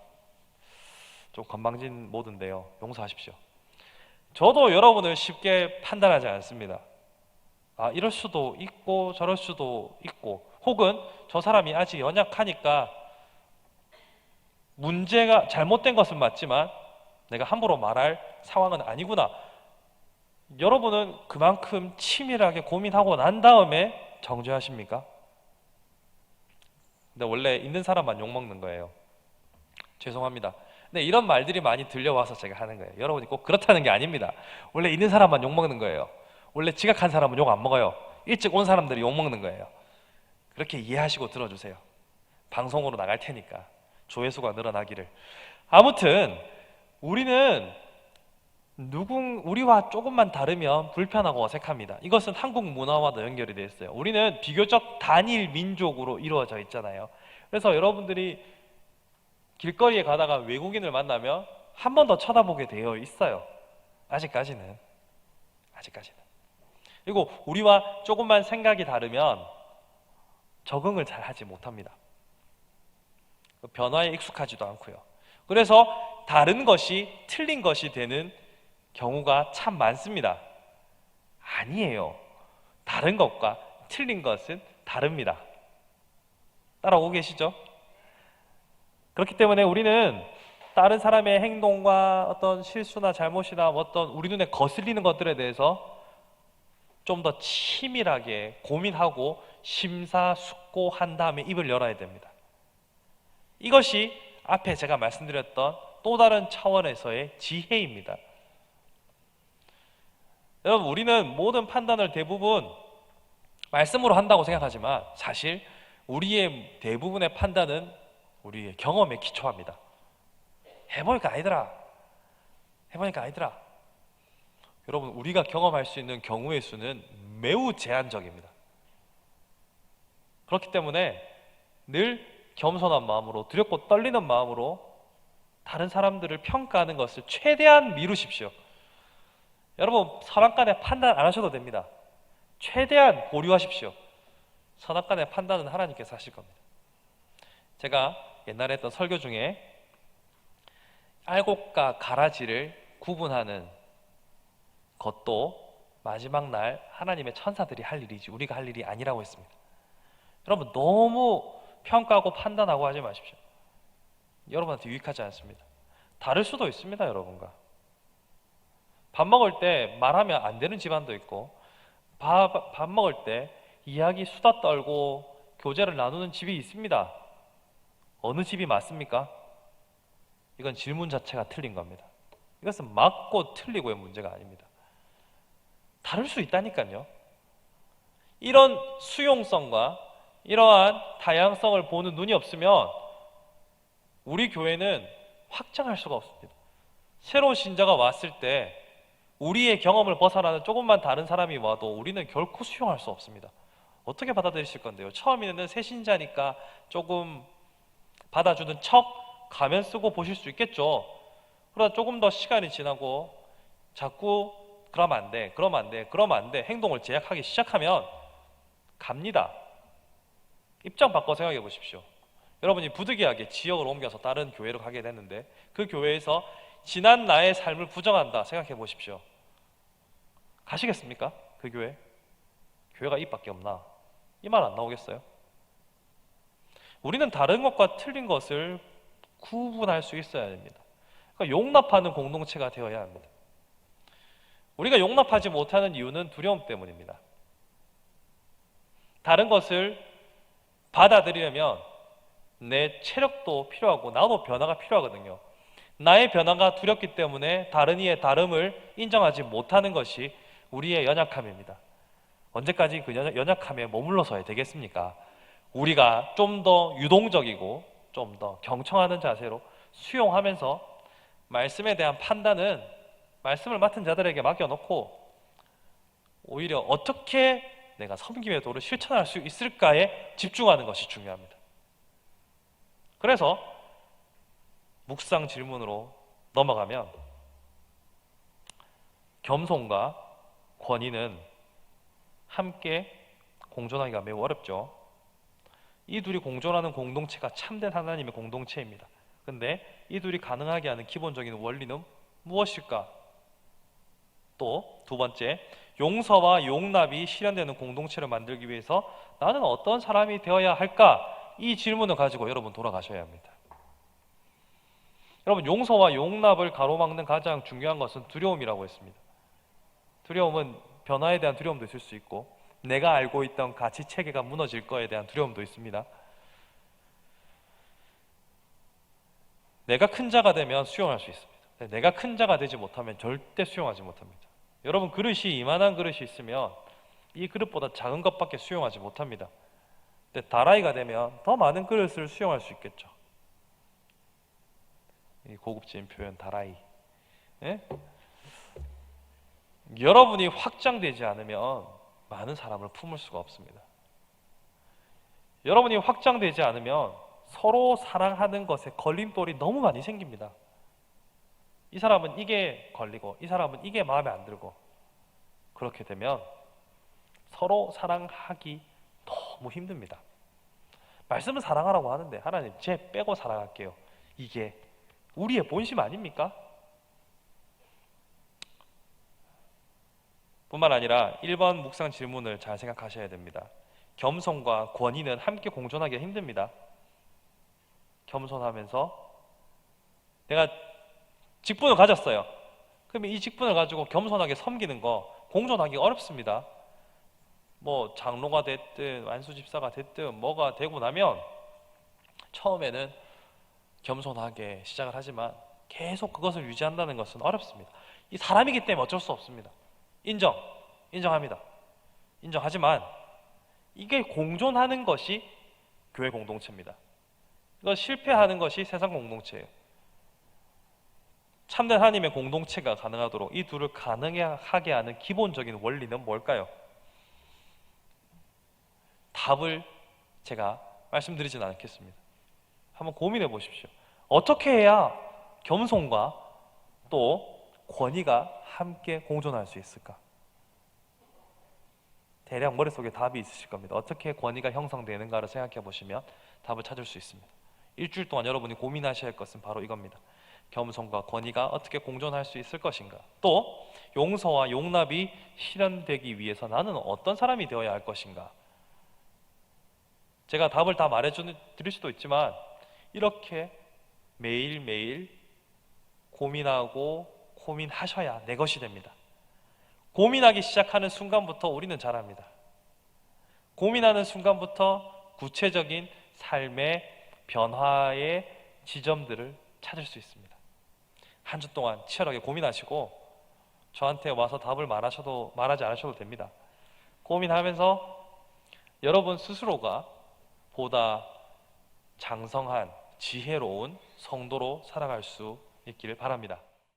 좀 건방진 모드인데요, 용서하십시오. 저도 여러분을 쉽게 판단하지 않습니다. 이럴 수도 있고 저럴 수도 있고 혹은 저 사람이 아직 연약하니까 문제가 잘못된 것은 맞지만 내가 함부로 말할 상황은 아니구나. 여러분은 그만큼 치밀하게 고민하고 난 다음에 정죄하십니까? 근데 원래 있는 사람만 욕먹는 거예요. 죄송합니다. 근데 이런 말들이 많이 들려와서 제가 하는 거예요. 여러분이 꼭 그렇다는 게 아닙니다. 원래 있는 사람만 욕먹는 거예요. 원래 지각한 사람은 욕 안 먹어요. 일찍 온 사람들이 욕먹는 거예요. 그렇게 이해하시고 들어주세요. 방송으로 나갈 테니까 조회수가 늘어나기를. 아무튼 우리는 우리와 조금만 다르면 불편하고 어색합니다. 이것은 한국 문화와도 연결이 되어 있어요. 우리는 비교적 단일 민족으로 이루어져 있잖아요. 그래서 여러분들이 길거리에 가다가 외국인을 만나면 한 번 더 쳐다보게 되어 있어요. 아직까지는. 그리고 우리와 조금만 생각이 다르면 적응을 잘 하지 못합니다. 변화에 익숙하지도 않고요. 그래서 다른 것이 틀린 것이 되는 경우가 참 많습니다. 아니에요. 다른 것과 틀린 것은 다릅니다. 따라오고 계시죠? 그렇기 때문에 우리는 다른 사람의 행동과 어떤 실수나 잘못이나 어떤 우리 눈에 거슬리는 것들에 대해서 좀 더 치밀하게 고민하고 심사숙고한 다음에 입을 열어야 됩니다. 이것이 앞에 제가 말씀드렸던 또 다른 차원에서의 지혜입니다. 여러분, 우리는 모든 판단을 대부분 말씀으로 한다고 생각하지만 사실 우리의 대부분의 판단은 우리의 경험에 기초합니다. 해보니까 아니더라. 해보니까 아니더라. 여러분, 우리가 경험할 수 있는 경우의 수는 매우 제한적입니다. 그렇기 때문에 늘 겸손한 마음으로, 두렵고 떨리는 마음으로 다른 사람들을 평가하는 것을 최대한 미루십시오. 여러분, 선악간에 판단 안 하셔도 됩니다. 최대한 보류하십시오. 선악간의 판단은 하나님께서 하실 겁니다. 제가 옛날에 했던 설교 중에 알곡과 가라지를 구분하는 것도 마지막 날 하나님의 천사들이 할 일이지 우리가 할 일이 아니라고 했습니다. 여러분, 너무 평가하고 판단하고 하지 마십시오. 여러분한테 유익하지 않습니다. 다를 수도 있습니다. 여러분과 밥 먹을 때 말하면 안 되는 집안도 있고, 밥 먹을 때 이야기 수다 떨고 교제를 나누는 집이 있습니다. 어느 집이 맞습니까? 이건 질문 자체가 틀린 겁니다. 이것은 맞고 틀리고의 문제가 아닙니다. 다를 수 있다니까요. 이런 수용성과 이러한 다양성을 보는 눈이 없으면 우리 교회는 확장할 수가 없습니다. 새로운 신자가 왔을 때 우리의 경험을 벗어나는 조금만 다른 사람이 와도 우리는 결코 수용할 수 없습니다. 어떻게 받아들이실 건데요? 처음에는 새 신자니까 조금 받아주는 척 가면 쓰고 보실 수 있겠죠. 그러다 조금 더 시간이 지나고 자꾸 그러면 안 돼, 그러면 안 돼, 그러면 안 돼 행동을 제약하기 시작하면 갑니다. 입장 바꿔 생각해 보십시오. 여러분이 부득이하게 지역을 옮겨서 다른 교회로 가게 됐는데 그 교회에서 지난 나의 삶을 부정한다 생각해 보십시오. 가시겠습니까? 그 교회? 교회가 입밖에 없나? 이 말 안 나오겠어요? 우리는 다른 것과 틀린 것을 구분할 수 있어야 됩니다. 그러니까 용납하는 공동체가 되어야 합니다. 우리가 용납하지 못하는 이유는 두려움 때문입니다. 다른 것을 받아들이려면 내 체력도 필요하고 나도 변화가 필요하거든요. 나의 변화가 두렵기 때문에 다른 이의 다름을 인정하지 못하는 것이 우리의 연약함입니다. 언제까지 그 연약함에 머물러서야 되겠습니까? 우리가 좀 더 유동적이고 좀 더 경청하는 자세로 수용하면서 말씀에 대한 판단은 말씀을 맡은 자들에게 맡겨놓고 오히려 어떻게 내가 섬김의 도를 실천할 수 있을까에 집중하는 것이 중요합니다. 그래서 묵상 질문으로 넘어가면 겸손과 권위는 함께 공존하기가 매우 어렵죠. 이 둘이 공존하는 공동체가 참된 하나님의 공동체입니다. 근데 이 둘이 가능하게 하는 기본적인 원리는 무엇일까? 또 두 번째, 용서와 용납이 실현되는 공동체를 만들기 위해서 나는 어떤 사람이 되어야 할까? 이 질문을 가지고 여러분 돌아가셔야 합니다. 여러분, 용서와 용납을 가로막는 가장 중요한 것은 두려움이라고 했습니다. 두려움은 변화에 대한 두려움도 있을 수 있고 내가 알고 있던 가치 체계가 무너질 거에 대한 두려움도 있습니다. 내가 큰 자가 되면 수용할 수 있습니다. 내가 큰 자가 되지 못하면 절대 수용하지 못합니다. 여러분, 그릇이 이만한 그릇이 있으면 이 그릇보다 작은 것밖에 수용하지 못합니다. 근데 다라이가 되면 더 많은 그릇을 수용할 수 있겠죠. 이 고급진 표현 다라이. 예? 여러분이 확장되지 않으면 많은 사람을 품을 수가 없습니다. 여러분이 확장되지 않으면 서로 사랑하는 것에 걸림돌이 너무 많이 생깁니다. 이 사람은 이게 걸리고 이 사람은 이게 마음에 안 들고, 그렇게 되면 서로 사랑하기 너무 힘듭니다. 말씀은 사랑하라고 하는데 하나님 쟤 빼고 사랑할게요. 이게 우리의 본심 아닙니까? 뿐만 아니라 1번 묵상 질문을 잘 생각하셔야 됩니다. 겸손과 권위는 함께 공존하기가 힘듭니다. 겸손하면서 내가 직분을 가졌어요. 그러면 이 직분을 가지고 겸손하게 섬기는 거 공존하기가 어렵습니다. 뭐 장로가 됐든 완수집사가 됐든 뭐가 되고 나면 처음에는 겸손하게 시작을 하지만 계속 그것을 유지한다는 것은 어렵습니다. 이 사람이기 때문에 어쩔 수 없습니다. 인정합니다. 인정하지만 이게 공존하는 것이 교회 공동체입니다. 이거 실패하는 것이 세상 공동체예요. 참된 하나님의 공동체가 가능하도록 이 둘을 가능하게 하는 기본적인 원리는 뭘까요? 답을 제가 말씀드리진 않겠습니다. 한번 고민해 보십시오. 어떻게 해야 겸손과 또 권위가 함께 공존할 수 있을까? 대략 머릿속에 답이 있으실 겁니다. 어떻게 권위가 형성되는가를 생각해 보시면 답을 찾을 수 있습니다. 일주일 동안 여러분이 고민하셔야 할 것은 바로 이겁니다. 겸손과 권위가 어떻게 공존할 수 있을 것인가? 또 용서와 용납이 실현되기 위해서 나는 어떤 사람이 되어야 할 것인가? 제가 답을 다 드릴 수도 있지만 이렇게 매일매일 고민하셔야 내 것이 됩니다. 고민하기 시작하는 순간부터 우리는 자랍니다. 고민하는 순간부터 구체적인 삶의 변화의 지점들을 찾을 수 있습니다. 한 주 동안 치열하게 고민하시고 저한테 와서 답을 말하지 않으셔도 됩니다. 고민하면서 여러분 스스로가 보다 장성한 지혜로운 성도로 살아갈 수 있기를 바랍니다.